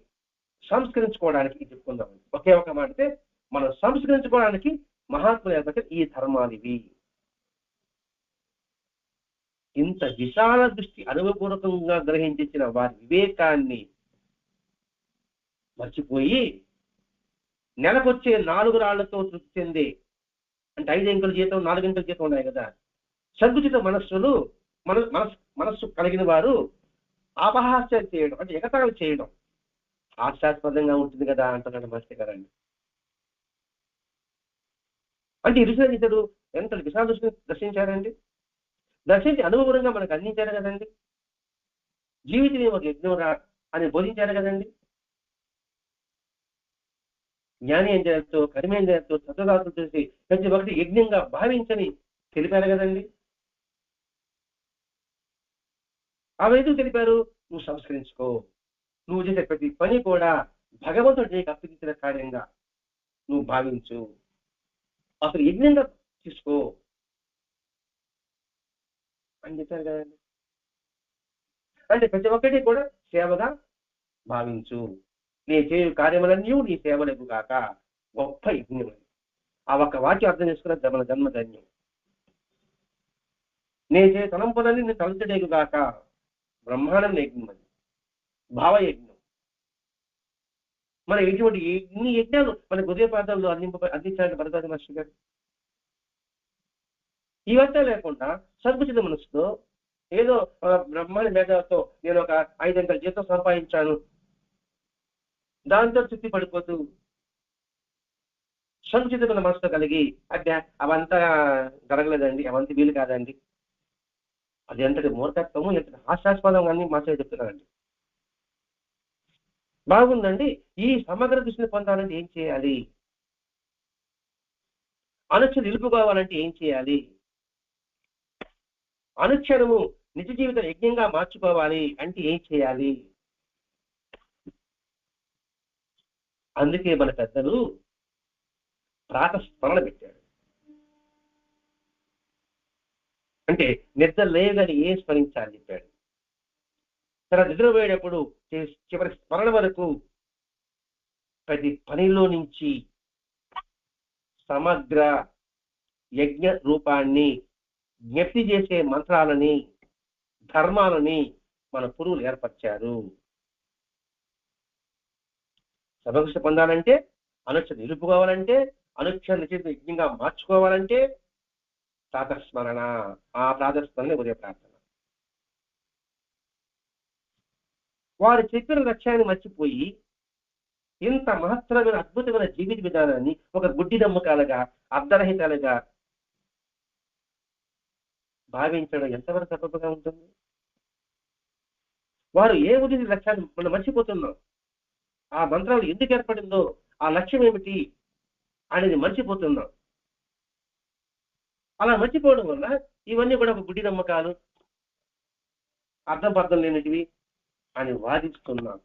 సంస్కరించుకోవడానికి చెప్పుకుందాం. ఒకే ఒక మాటతే మనం సంస్కరించుకోవడానికి మహాత్ములు ఏర్పడిన ఈ ధర్మాలు ఇవి. ఇంత విశాల దృష్టి అనుభవపూర్వకంగా గ్రహించిన వారి వివేకాన్ని మర్చిపోయి నెలకొచ్చే 4 రాళ్లతో తృప్తి చెందే, అంటే 5 అంకెల జీతం 4 అంకెల జీతం ఉన్నాయి కదా, సంకుచిత మనస్సు కలిగిన వారు అపహాస్యం చేయడం, అంటే ఎగతాళి చేయడం హాస్యాస్పదంగా ఉంటుంది కదా అంటున్నాడు మాస్టర్ గారండి. అంటే ఇతడు ఎంత విశాల దృష్టిని దర్శించారండి. దర్శించి అనుభవంగా మనకు అందించారు కదండి. జీవితం ఒక యజ్ఞం రా అని బోధించారు కదండి. జ్ఞానేంద్రియాలతో కర్మేంద్రియాలతో సత్వదాతులు చూసి ప్రతి ఒక్కటి యజ్ఞంగా భావించని తెలిపారు కదండి. అవైదు తెలిపారు, నువ్వు సంస్కరించుకో, నువ్వు చేసే ప్రతి పని కూడా భగవంతుడు నీకు అప్పగించిన కార్యంగా నువ్వు భావించు, అసలు యజ్ఞంగా తీసుకో అని చెప్పారు కదండి. అంటే ప్రతి ఒక్కటి కూడా సేవగా భావించు, నీ చేయు కార్యములన్నీ నీ సేవలకు కాక గొప్ప యజ్ఞం. ఆ ఒక్క వాక్యం అర్థం చేసుకున్న మన జన్మ ధన్యం. నే చే తలంపులన్నీ నీ తలంచడేకు కాక బ్రహ్మాండం యజ్ఞం, అది భావయజ్ఞం. మన ఎటువంటి ఇన్ని యజ్ఞాలు మన హృదయ పాదాల్లో అందించాలంటే భరద్వాజ మాస్టర్ గారు. ఇవంతా లేకుండా సంకుచిత మనసుతో ఏదో బ్రహ్మాండ మేధాలతో నేను ఒక 5 అంకెల జీతం సంపాదించాను దాంతో తృప్తి పడిపోతూ సంకుచితమైన మనసుతో కలిగి అంటే అవంతా జరగలేదండి, అవంతా వీలు కాదండి, అది ఎంతటి మూర్ఖత్వము, ఎంతటి హాస్యాస్పదం అని మాస్టర్ చెప్తున్నారండి. బాగుందండి. ఈ సమగ్ర దృష్టిని పొందాలంటే ఏం చేయాలి? అనుక్షణం నిలుపుకోవాలంటే ఏం చేయాలి? అనుక్షణము నిజ జీవితం యజ్ఞంగా మార్చుకోవాలి అంటే ఏం చేయాలి? అందుకే మన పెద్దలు ప్రాతస్మరణ పెట్టాడు. అంటే నిద్ర లేదని ఏం స్మరించాలని చెప్పాడు. తన నిద్రపోయేటప్పుడు చివరి స్మరణ వరకు ప్రతి పనిలో నుంచి సమగ్ర యజ్ఞ రూపాన్ని జ్ఞప్తి చేసే మంత్రాలని ధర్మాలని మన పూర్వులు ఏర్పరిచారు. సమగ్ర పొందాలంటే, అనుక్షణం నిలుపుకోవాలంటే, అనుక్షణం యజ్ఞంగా మార్చుకోవాలంటే ప్రాతస్మరణ. ఆ ప్రాతస్మరణ ఉదయ ప్రార్థన. వారు చెప్పిన లక్ష్యాన్ని మర్చిపోయి ఇంత మహత్తరమైన అద్భుతమైన జీవిత విధానాన్ని ఒక గుడ్డి నమ్మకాలుగా అర్ధరహితాలుగా భావించడం ఎంతవరకు తప్పగా ఉంటుంది? వారు ఏ ఉదయం లక్ష్యాన్ని మనం మర్చిపోతున్నాం. ఆ మంత్రాలు ఎందుకు ఏర్పడిందో, ఆ లక్ష్యం ఏమిటి అనేది మర్చిపోతున్నాం. అలా మర్చిపోవడం వల్ల ఇవన్నీ కూడా ఒక గుడ్డి నమ్మకాలు, అర్థం లేనిటివి అని వాదిస్తున్నాం.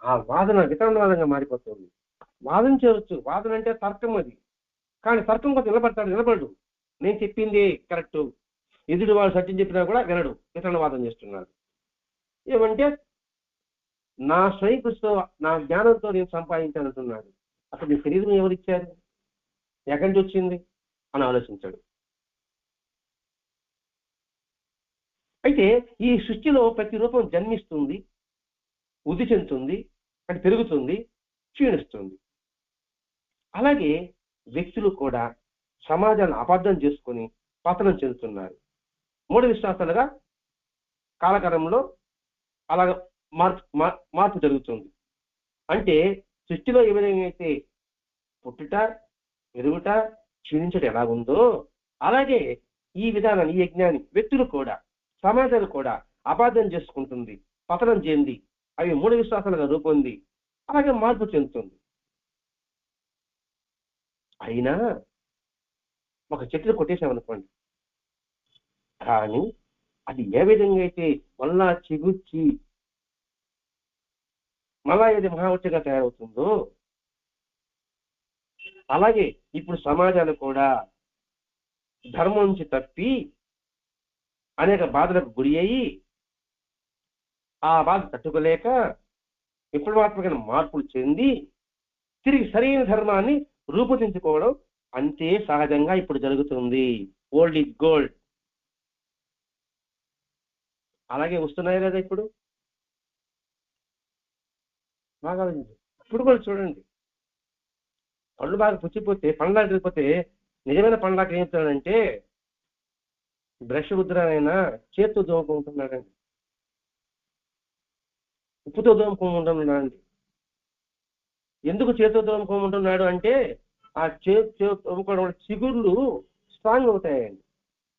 ఆ వాదన వితరణవాదంగా మారిపోతుంది. వాదన చేయవచ్చు, వాదన అంటే తర్కం అది. కానీ తర్కం కొంత నిలబడతాడు, నిలబడు. నేను చెప్పింది కరెక్ట్, ఎదుటి వాడు సత్యం చెప్పినా కూడా వినడు, వితరణవాదం చేస్తున్నాడు. ఏమంటే నా స్వయం కృషితో, నా జ్ఞానంతో నేను సంపాదించానంటున్నాడు. అసలు నీ శరీరం ఎవరిచ్చారు, ఎక్కడి నుంచి వచ్చింది అని ఆలోచించాడు. అయితే ఈ సృష్టిలో ప్రతి రూపం జన్మిస్తుంది, వృద్ధి చెందుతుంది, అంటే పెరుగుతుంది, క్షీణిస్తుంది. అలాగే వ్యక్తులు కూడా సమాజాన్ని అబద్ధం చేసుకొని పతనం చెందుతున్నారు. మూఢ విశ్వాసాలుగా కాలకాలంలో అలాగ మార్పు జరుగుతుంది. అంటే సృష్టిలో ఏ విధంగా అయితే పుట్టుట, పెరుగుట, క్షీణించడం ఎలాగుందో అలాగే ఈ విధానాన్ని, ఈ యజ్ఞాన్ని వ్యక్తులు కూడా, సమాజాలు కూడా అపార్థం చేసుకుంటుంది, పతనం చెంది అవి మూఢ విశ్వాసాలుగా రూపొంది అలాగే మార్పు చెందుతుంది. అయినా ఒక చెట్టును కొట్టేసామనుకోండి, కానీ అది ఏ విధంగా అయితే మళ్ళా చిగుర్చి మళ్ళా ఏది మహావృక్షంగా తయారవుతుందో అలాగే ఇప్పుడు సమాజాలు కూడా ధర్మం నుంచి తప్పి అనేక బాధలకు గురి అయ్యి ఆ బాధ తట్టుకోలేక విప్లవాత్మకమైన మార్పులు చెంది తిరిగి సరైన ధర్మాన్ని రూపొందించుకోవడం అంతే సహజంగా ఇప్పుడు జరుగుతుంది. Old is gold. అలాగే వస్తున్నాయి కదా ఇప్పుడు. బాగా ఇప్పుడు కూడా చూడండి, పళ్ళు బాగా పుచ్చిపోతే, పండ్లాగా వెళ్ళిపోతే నిజమైన పండ్లాగా ఏం చెప్తాడంటే బ్రష్ ఉద్రానైనా చేత్తో దోముకుంటున్నాడండి, ఉప్పుతో దోముకుంటున్నాడండి. ఎందుకు చేతితో దోముకోమంటున్నాడు అంటే ఆ చేతితో దోముకోవడం వల్ల చిగుళ్ళు స్ట్రాంగ్ అవుతాయండి,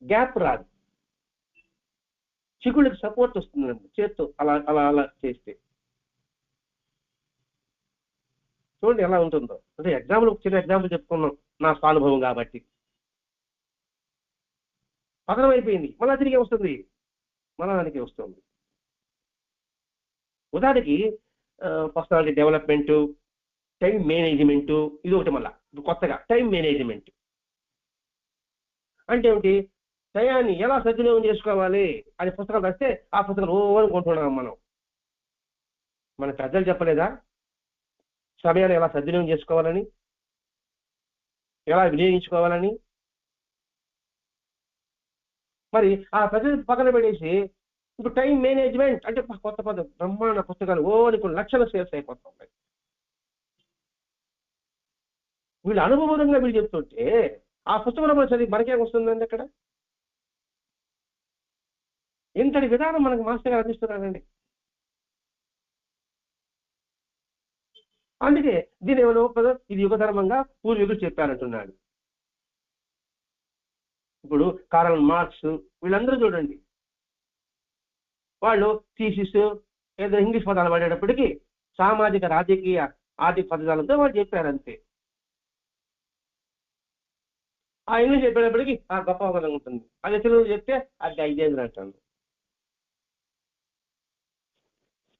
గ్యాప్ రాదు, చిగుళ్ళకి సపోర్ట్ వస్తుందండి చేత్తో అలా అలా అలా చేస్తే. చూడండి ఎలా ఉంటుందో. అంటే ఎగ్జాంపుల్, చిన్న ఎగ్జాంపుల్ చెప్పుకున్నాం నా స్వానుభవం కాబట్టి. పతనం అయిపోయింది, మళ్ళా తిరిగి వస్తుంది, మళ్ళా దానికి వస్తుంది. ఉదాహరణకి పర్సనాలిటీ డెవలప్మెంట్, టైం మేనేజ్మెంట్, ఇది ఒకటి మళ్ళా కొత్తగా టైం మేనేజ్మెంట్ అంటే ఏమిటి, టయాన్ని ఎలా సద్వినియోగం చేసుకోవాలి అని పుస్తకాలు రాస్తే ఆ పుస్తకాలు అనుకుంటున్నాం మనం. మన పెద్దలు చెప్పలేదా సమయాన్ని ఎలా సద్వినియోగం చేసుకోవాలని, ఎలా వినియోగించుకోవాలని? మరి ఆ పెద్దలు పక్కన పెట్టేసి ఇప్పుడు టైం మేనేజ్మెంట్ అంటే కొత్త పద్ధతి, బ్రహ్మాండ పుస్తకాలు కొన్ని లక్షల సేల్స్ అయిపోతున్నాయి. వీళ్ళు అనుభవంగా వీళ్ళు చెప్తుంటే ఆ పుస్తకంలో చదివి మనకేం వస్తుందండి అక్కడ? ఇంతటి విధానం మనకు మాస్టర్ గారు అందిస్తున్నారండి. అందుకే దీని ఏమైనా ఇది యుగ ధర్మంగా పూర్వీకులు చెప్పారంటున్నాడు. ఇప్పుడు కార్ల్ మార్క్స్ వీళ్ళందరూ చూడండి, వాళ్ళు థీసిస్ ఏదో ఇంగ్లీష్ పదాలు వాడేటప్పటికీ సామాజిక, రాజకీయ, ఆర్థిక పదాలతో వాళ్ళు చెప్పారంతే. ఆ ఇంగ్లీష్ చెప్పేటప్పటికి ఆ గొప్ప అవగాహన ఉంటుంది, అది తెలుగు చెప్తే అది 5 అంటాను.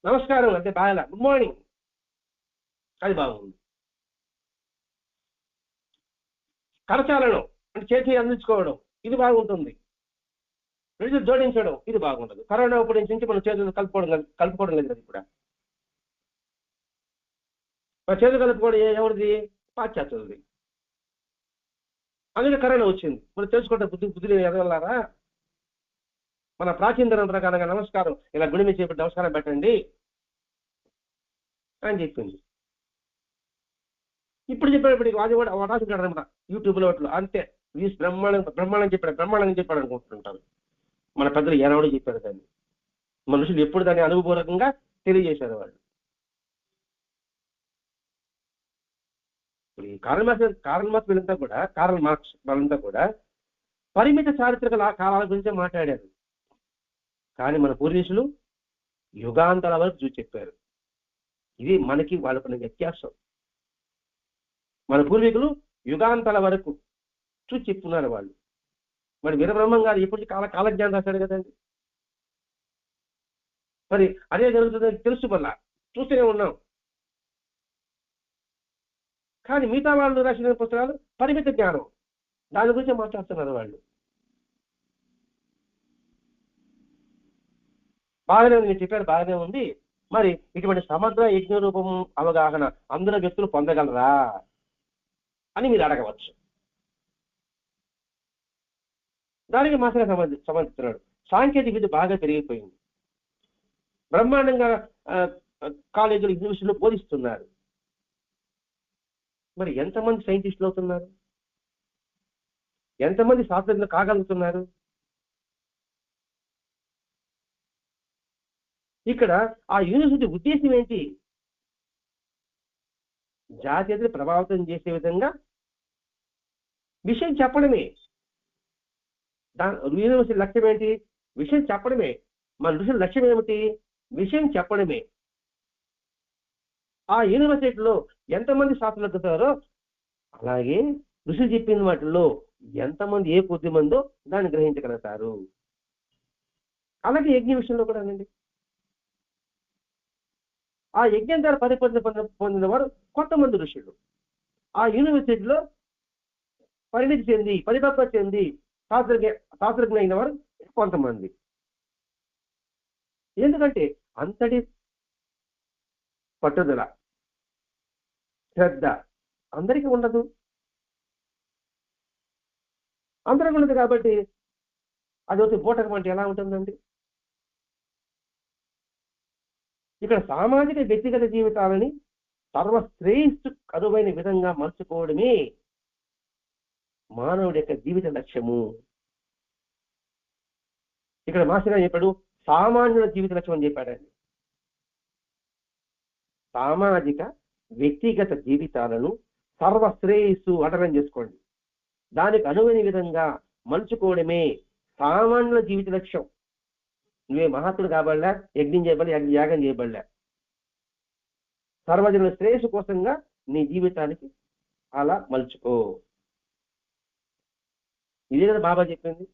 నమస్కారం అంటే బాగా, గుడ్ మార్నింగ్ అది బాగుంది. కరచాలనం అంటే చేతి అందించుకోవడం ఇది బాగుంటుంది, రెండు జోడించడం ఇది బాగుంటుంది. కరోనా అప్పటి నుంచి మనం చేతులు కలుపుకోవడం లేదు కదా. ఇప్పుడు చేతులు కలుపుకోవడం ఎవరిది? పాశ్చాత్యులది. అందుకే కరోనా వచ్చింది. మనం తెలుసుకుంటే బుద్ధి ఎదగలారా? మన ప్రాచీన ధర్మం ప్రకారంగా నమస్కారం ఇలా గుడి మీద చేపట్టి నమస్కారం పెట్టండి అని చెప్పింది. ఇప్పుడు చెప్పేటప్పటికి అది కూడా రాసుకుంటాడు అనమాట యూట్యూబ్లో అట్లు, అంతే. బ్రహ్మాండంగా చెప్పాడు అనుకుంటుంటారు. మన పెద్దలు ఏనాడు చెప్పారు దాన్ని, మనుషులు ఎప్పుడు దాన్ని అనుభవపూర్వకంగా తెలియజేశారు వాళ్ళు. ఇప్పుడు ఈ కార్ల్ మార్క్స్ వీళ్ళంతా కూడా పరిమిత చారిత్రక కాలాల గురించే మాట్లాడారు. కానీ మన పూర్వీకులు యుగాంతాల వరకు చూసి చెప్పారు. ఇది మనకి వాళ్ళకున్న వ్యత్యాసం. మన పూర్వీకులు యుగాంతాల వరకు చూసి చెప్పున్నారు వాళ్ళు. మరి వీరబ్రహ్మం గారు ఎప్పటికీ కాలజ్ఞానం రాశాడు కదండి. మరి అదే జరుగుతుందని తెలుసు, వల్ల చూస్తూనే ఉన్నాం. కానీ మిగతా వాళ్ళు రాసిన పుస్తకాలు పరిమిత జ్ఞానం, దాని గురించి మాట్లాడుతున్నారు వాళ్ళు. బాగానే ఉంది, మీరు చెప్పారు, బాగానే ఉంది. మరి ఇటువంటి సమగ్ర యజ్ఞ రూపము అవగాహన అందరూ వ్యక్తులు పొందగలరా అని మీరు అడగవచ్చు. దానికి మాత్రమే సమర్థిస్తున్నాడు. సాంకేతిక విద్య బాగా పెరిగిపోయింది, బ్రహ్మాండంగా కాలేజీలు యూనివర్సిటీలో బోధిస్తున్నారు. మరి ఎంతమంది సైంటిస్టులు అవుతున్నారు, ఎంతమంది శాస్త్రజ్ఞులు కాగలుగుతున్నారు? ఇక్కడ ఆ యూనివర్సిటీ ఉద్దేశం ఏంటి? జాతీయతను ప్రభావితం చేసే విధంగా విషయం చెప్పడమే. యూనివర్సిటీ లక్ష్యం ఏంటి? విషయం చెప్పడమే. మన ఋషుల లక్ష్యం ఏమిటి? విషయం చెప్పడమే. ఆ యూనివర్సిటీలో ఎంతమంది శాస్త్రజ్ఞులు అవుతారో అలాగే ఋషులు చెప్పిన వాటిల్లో ఎంతమంది, ఏ కొద్ది మందో దాన్ని గ్రహించగలుగుతారు. అలాగే యజ్ఞ విషయంలో కూడా అండి, ఆ యజ్ఞం ద్వారా పొందిన వారు కొంతమంది ఋషులు, ఆ యూనివర్సిటీలో పరిణితి చెంది పరిపక్వత చెంది శాస్త్రజ్ఞ అయిన వారు కొంతమంది. ఎందుకంటే అంతటి పట్టుదల, శ్రద్ధ అందరికీ ఉండదు. అందరికీ ఉండదు కాబట్టి అది వచ్చి బూటకం అంటే ఎలా ఉంటుందండి? ఇక్కడ సామాజిక వ్యక్తిగత జీవితాలని సర్వశ్రేష్ఠ కరువైన విధంగా మలుచుకోవడమే మానవుడి యొక్క జీవిత లక్ష్యము. ఇక్కడ మాస్టర్ గారు చెప్పాడు సామాన్యుల జీవిత లక్ష్యం అని చెప్పాడండి. సామాజిక వ్యక్తిగత జీవితాలను సర్వశ్రేయస్సు అటరం చేసుకోండి, దానికి అనువైన విధంగా మలుచుకోవడమే సామాన్యుల జీవిత లక్ష్యం. నువ్వే మహాత్ముడు కాబడలే, యజ్ఞం చేయబడి యాగం చేయబడలే, సర్వజనుల శ్రేయస్సు కోసంగా నీ జీవితానికి అలా మలుచుకో. ఇదే కదా బాబా చెప్పింది.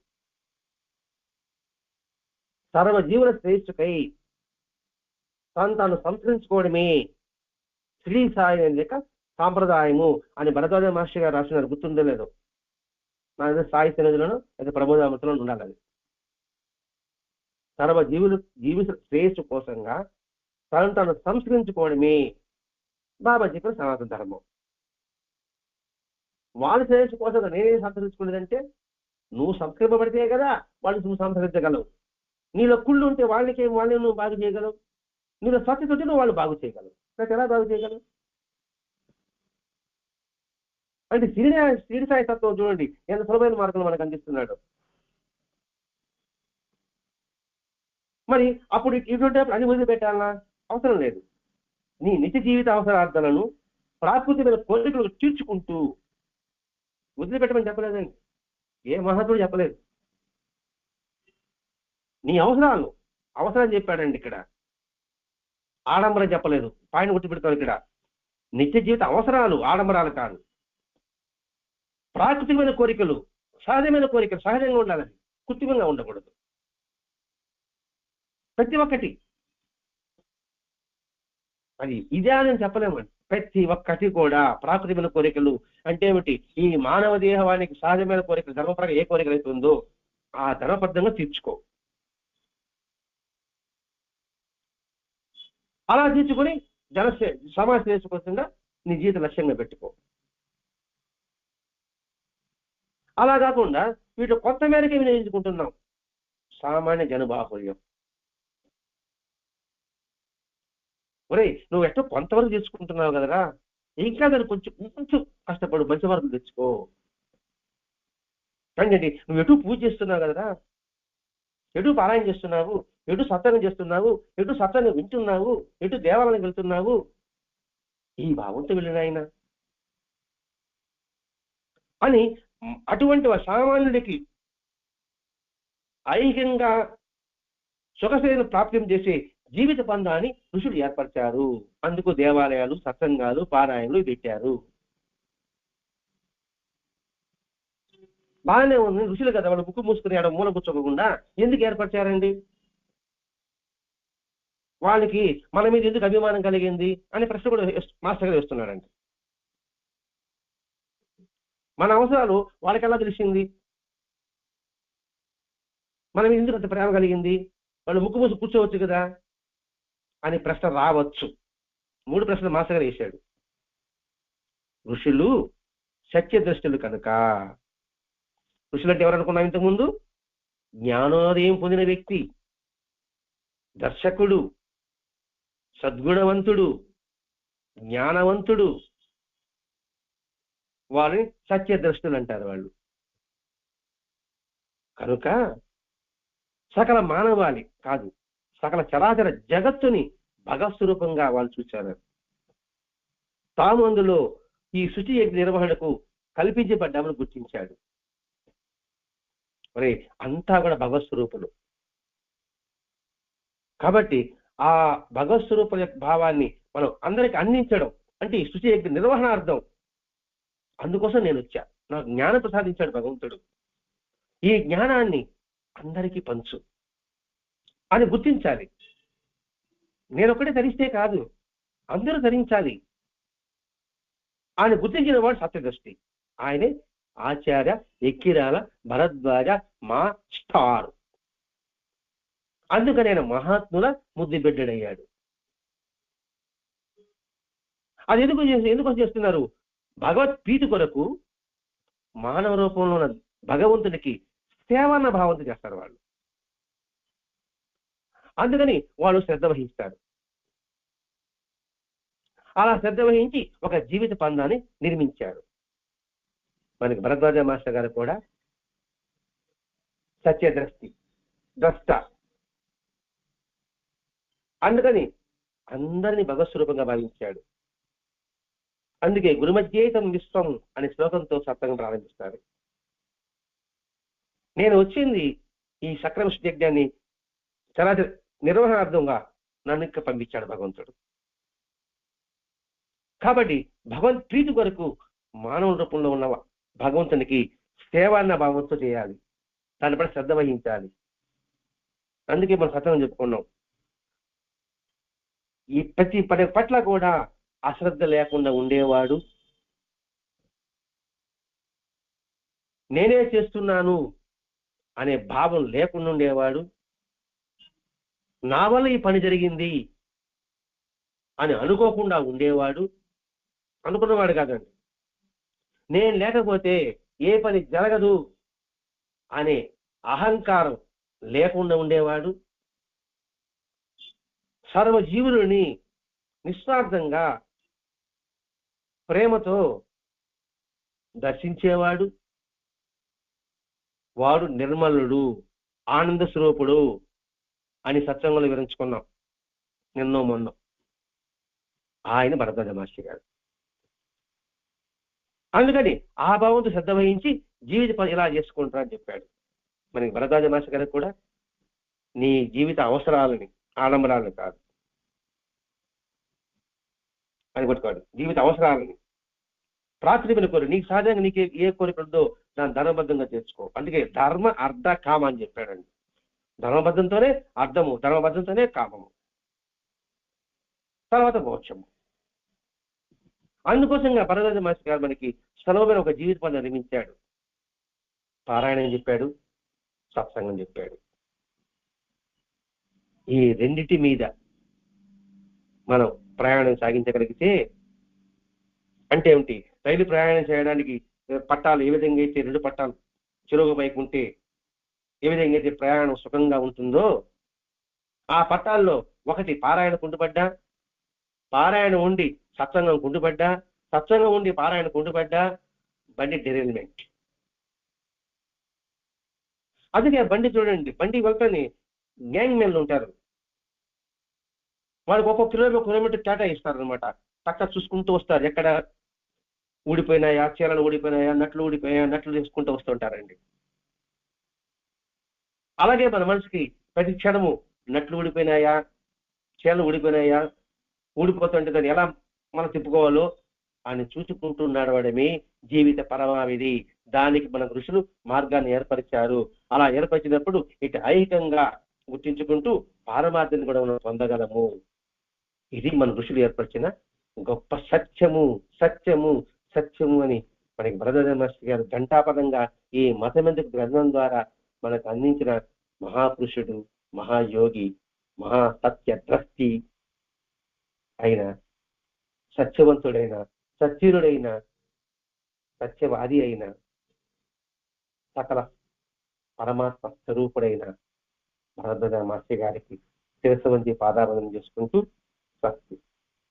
సర్వజీవుల శ్రేయస్సుకై తాను సంస్కరించుకోవడమే శ్రీ సాయి లేక సాంప్రదాయము అని భరద్వాజ మాస్టర్ గారు రాసినారు, గుర్తుందో లేదో. నా సాయి సన్నిధిలోనూ లేదా ప్రబోధామృతంలో ఉండాలి. అది జీవిత శ్రేయస్సు కోసంగా తాను సంస్కరించుకోవడమే బాబా చెప్పిన సనాతన ధర్మం. వాళ్ళ శ్రేయస్సు కోసం నేనేం సంస్కరించుకోలేదంటే, నువ్వు సంస్కరింపబడితే కదా వాళ్ళు నువ్వు సంస్కరించగలవు. నీలో కుళ్ళు ఉంటే వాళ్ళని నువ్వు బాగు చేయగలవు. నీలో స్వచ్ఛత ఉంటే నువ్వు వాళ్ళు బాగు చేయగలవు. నాకు ఎలా బాగు చేయగలవు అంటే శిరిడి సాయి తత్వం చూడండి ఎంత సులభమైన మార్గంలో మనకు అందిస్తున్నాడు. మరి అప్పుడు ఇటువంటి అది వదిలిపెట్టాలన్నా అవసరం లేదు. నీ నిత్య జీవిత అవసరార్థాలను ప్రాకృతిక కోరికలు తీర్చుకుంటూ వదిలిపెట్టమని చెప్పలేదండి, ఏ మహత్తుడు చెప్పలేదు. నీ అవసరం చెప్పాడండి. ఇక్కడ ఆడంబరం చెప్పలేదు. పాయింట్ గుర్తుపెడతాను, ఇక్కడ నిత్య జీవిత అవసరాలు, ఆడంబరాలు కాదు. ప్రాకృతికమైన కోరికలు, సహజమైన కోరికలు సహజంగా ఉండాలని, కృత్రిమంగా ఉండకూడదు. ప్రతి ఒక్కటి అది ఇదే అని చెప్పలేమండి. ప్రతి ఒక్కటి కూడా ప్రాకృతికమైన కోరికలు అంటే ఏమిటి? ఈ మానవ దేహానికి సహజమైన కోరికలు, ధర్మపరంగా ఏ కోరికలు అయితే ఉందో ఆ ధర్మబద్ధంగా తీర్చుకో. అలా తీర్చుకొని సమాజ శ్రేయస్సు కోసంగా నీ జీవిత లక్ష్యంగా పెట్టుకో. అలా కాకుండా వీటిలో కొంత మేరకే వినియోగించుకుంటున్నాం, సామాన్య జనబాహుల్యం. ఒరే నువ్వు ఎట్టో కొంతవరకు తెచ్చుకుంటున్నావు కదరా, ఇంకా దాన్ని కొంచెం కష్టపడు, మంచి వరకు తెచ్చుకో. కానీ నువ్వు ఎటు పూజ చేస్తున్నావు కదరా, ఎటు పారాయణ చేస్తున్నావు, ఎటు సత్సంగం చేస్తున్నావు, ఎటు సత్సంగం వింటున్నావు, ఎటు దేవాలయానికి వెళ్తున్నావు, ఈ భావంతో వెళ్ళిన ఆయన అని అటువంటి సామాన్యుడికి ఐహికంగా సుఖశ్రేయను ప్రాప్తం చేసే జీవిత బంధాన్ని ఋషులు ఏర్పరిచారు. అందుకు దేవాలయాలు, సత్సంగాలు, పారాయణలు పెట్టారు. బాగానే ఉంది, ఋషులు కదా, వాళ్ళు ముక్కు మూసుకుని ఆడ మూల కూర్చోకుండా ఎందుకు ఏర్పరిచారండి? వాళ్ళకి మన మీద ఎందుకు అభిమానం కలిగింది అనే ప్రశ్న కూడా మాస్టర్ గారు వేస్తున్నాడండి. మన అవసరాలు వాళ్ళకి ఎలా తెలిసింది? మనం ఎందుకు అంత ప్రేమ కలిగింది? వాళ్ళు ముక్కు మూసి కూర్చోవచ్చు కదా అని ప్రశ్న రావచ్చు. 3 ప్రశ్నలు మాస్టర్ గారు వేశాడు. ఋషులు సత్యదృష్టులు కనుక. ఋషులు అంటే ఎవరనుకున్నాం ఇంతకుముందు? జ్ఞానోదయం పొందిన వ్యక్తి, దర్శకుడు, సద్గుణవంతుడు, జ్ఞానవంతుడు, వాళ్ళని సత్యదృష్టులు అంటారు వాళ్ళు. కనుక సకల మానవాళి కాదు, సకల చరాచర జగత్తుని భగవత్స్వరూపంగా వాళ్ళు చూశారు. తాము అందులో ఈ శుచి యజ్ఞ నిర్వహణకు కల్పించబడ్డామని గుర్తించాడు. మరి అంతా కూడా భగవత్స్వరూపులు. కాబట్టి ఆ భగవత్స్వరూప యొక్క భావాన్ని మనం అందరికి అందించడం అంటే ఈ శుచి యజ్ఞ నిర్వహణార్థం. అందుకోసం నేను వచ్చా. నాకు జ్ఞానం ప్రసాదించాడు భగవంతుడు. ఈ జ్ఞానాన్ని అందరికీ పంచు అని గుర్తించాలి. నేను ఒకటే ధరిస్తే కాదు, అందరూ ధరించాలి అని గుర్తించిన వాడు సత్యదృష్టి. ఆయనే ఆచార్య ఎక్కిరాల భరద్వాజ మాస్టర్. అందుకని ఆయన మహాత్ముల ముద్దు బిడ్డడయ్యాడు. అది ఎందుకు చేస్తున్నారు? భగవద్గీత కొరకు మానవ రూపంలో ఉన్న భగవంతునికి సేవన్న భావంతో చేస్తారు వాళ్ళు. అందుకని వాళ్ళు శ్రద్ధ వహిస్తారు. అలా శ్రద్ధ వహించి ఒక జీవిత పందాన్ని నిర్మించారు. మనకి భరద్వాజ మాస్టర్ గారు కూడా ద్రష్ట. అందుకని అందరినీ భగవత్స్వరూపంగా భావించాడు. అందుకే గురుమధ్యేతం విశ్వం అనే శ్లోకంతో సత్సంగం ప్రారంభిస్తారు. నేను వచ్చింది ఈ సక్రమ యజ్ఞాన్ని చరాచర నిర్వహణార్థంగా నన్ను ఇక్కడ పంపించాడు భగవంతుడు. కాబట్టి భగవంత్ ప్రీతి కొరకు మానవ రూపంలో ఉన్న భగవంతునికి సేవ అన్న భావంతో చేయాలి. దానిపై శ్రద్ధ వహించాలి. అందుకే మనం సత్సంగం చెప్పుకున్నాం. ఈ ప్రతి పని పట్ల కూడా అశ్రద్ధ లేకుండా ఉండేవాడు, నేనే చేస్తున్నాను అనే భావం లేకుండా ఉండేవాడు, నా వల్ల ఈ పని జరిగింది అని అనుకోకుండా ఉండేవాడు. అనుకున్నవాడు కాదండి. నేను లేకపోతే ఏ పని జరగదు అనే అహంకారం లేకుండా ఉండేవాడు. సర్వజీవులని నిస్వార్థంగా ప్రేమతో దర్శించేవాడు. వాడు నిర్మలుడు, ఆనంద స్వరూపుడు అని సత్సంగంలో వివరించుకున్నాం నిన్నో మొన్న. ఆయన భరద్వాజ మాస్టర్ గారు. అందుకని ఆ భావంతో శ్రద్ధ వహించి జీవిత పని ఇలా చేసుకుంటారని చెప్పాడు. మనకి భరద్వాజ మాస్టర్ గారికి కూడా నీ జీవిత అవసరాలని, ఆడంబరాలను కాదు అని కొట్టుకోడు. జీవిత అవసరాలని ప్రాథమికమైన కోరిక, నీకు సహజంగా నీకు ఏ కోరిక ఉందో దాన్ని ధర్మబద్ధంగా తెచ్చుకో. అందుకే ధర్మ అర్థ కామ అని చెప్పాడండి. ధర్మబద్ధంతోనే అర్థము, ధర్మబద్ధంతోనే కామము, తర్వాత మోక్షము. అందుకోసంగా భరద్వాజ మాస్టర్ గారు మనకి సులభమైన ఒక జీవిత పని నిర్మించాడు. పారాయణం చెప్పాడు, సత్సంగం చెప్పాడు. ఈ రెండిటి మీద మనం ప్రయాణం సాగించగలిగితే, అంటే ఏమిటి, రైలు ప్రయాణం చేయడానికి పట్టాలు ఏ విధంగా అయితే 2 పట్టాలు చెరువు పైకి ఉంటే ఏ విధంగా అయితే ప్రయాణం సుఖంగా ఉంటుందో, ఆ పట్టాల్లో ఒకటి పారాయణ కుంటుపడ్డా, పారాయణం ఉండి సత్సంగం కుంటుపడ్డా, సత్సంగం ఉండి పారాయణ కుంటుపడ్డా, బండి డెరైల్మెంట్. అందుకే బండి చూడండి, బండి వెళ్తానే గ్యాంగ్ మెన్లు ఉంటారు. వాళ్ళకి ఒక్కొక్క కిలోమీటర్ కేటాయిస్తారు అనమాట. పక్క చూసుకుంటూ వస్తారు, ఎక్కడ ఊడిపోయినాయా, చీరలు ఊడిపోయినాయా, నట్లు ఊడిపోయాయా, నట్లు చేసుకుంటూ వస్తుంటారండి. అలాగే మన మనసుకి ప్రతి క్షణము నట్లు ఊడిపోయినాయా, చీరలు ఊడిపోయినాయా, ఊడిపోతుంటే దాన్ని ఎలా మనం తిప్పుకోవాలో అని చూసుకుంటూ నడవడమే జీవిత పరమావిధి. దానికి మన ఋషులు మార్గాన్ని ఏర్పరిచారు. అలా ఏర్పరిచినప్పుడు ఇటు ఐహికంగా గుర్తించుకుంటూ పారమార్థాన్ని కూడా మనం పొందగలము. ఇది మన ఋషులు ఏర్పరిచిన గొప్ప సత్యము. సత్యము సత్యము అని మనకి భరద్వాజ మాస్టర్ గారు ఘంటాపదంగా ఈ మతమెందుకు గ్రంథం ద్వారా మనకు అందించిన మహాపురుషుడు, మహాయోగి, మహా సత్యద్రష్టి అయిన, సత్యవంతుడైన, సత్యుడైన, సత్యవాది అయిన, సకల పరమాత్మ స్వరూపుడైన భరద్వాజ మాస్టర్ గారికి శిరస్సు వంచి పాదాబంధనం చేసుకుంటూ స్వస్తి.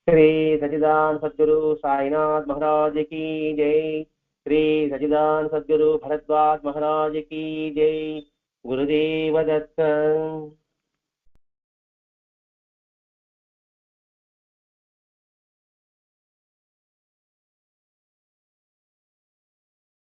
శ్రీ సచిదాన్ సద్గురు సాయినాథ్ మహారాజ్ की जय. श्री सचिदान सद्गुरु भरद्वाज महाराज की जय. गुरुदेव दत्त.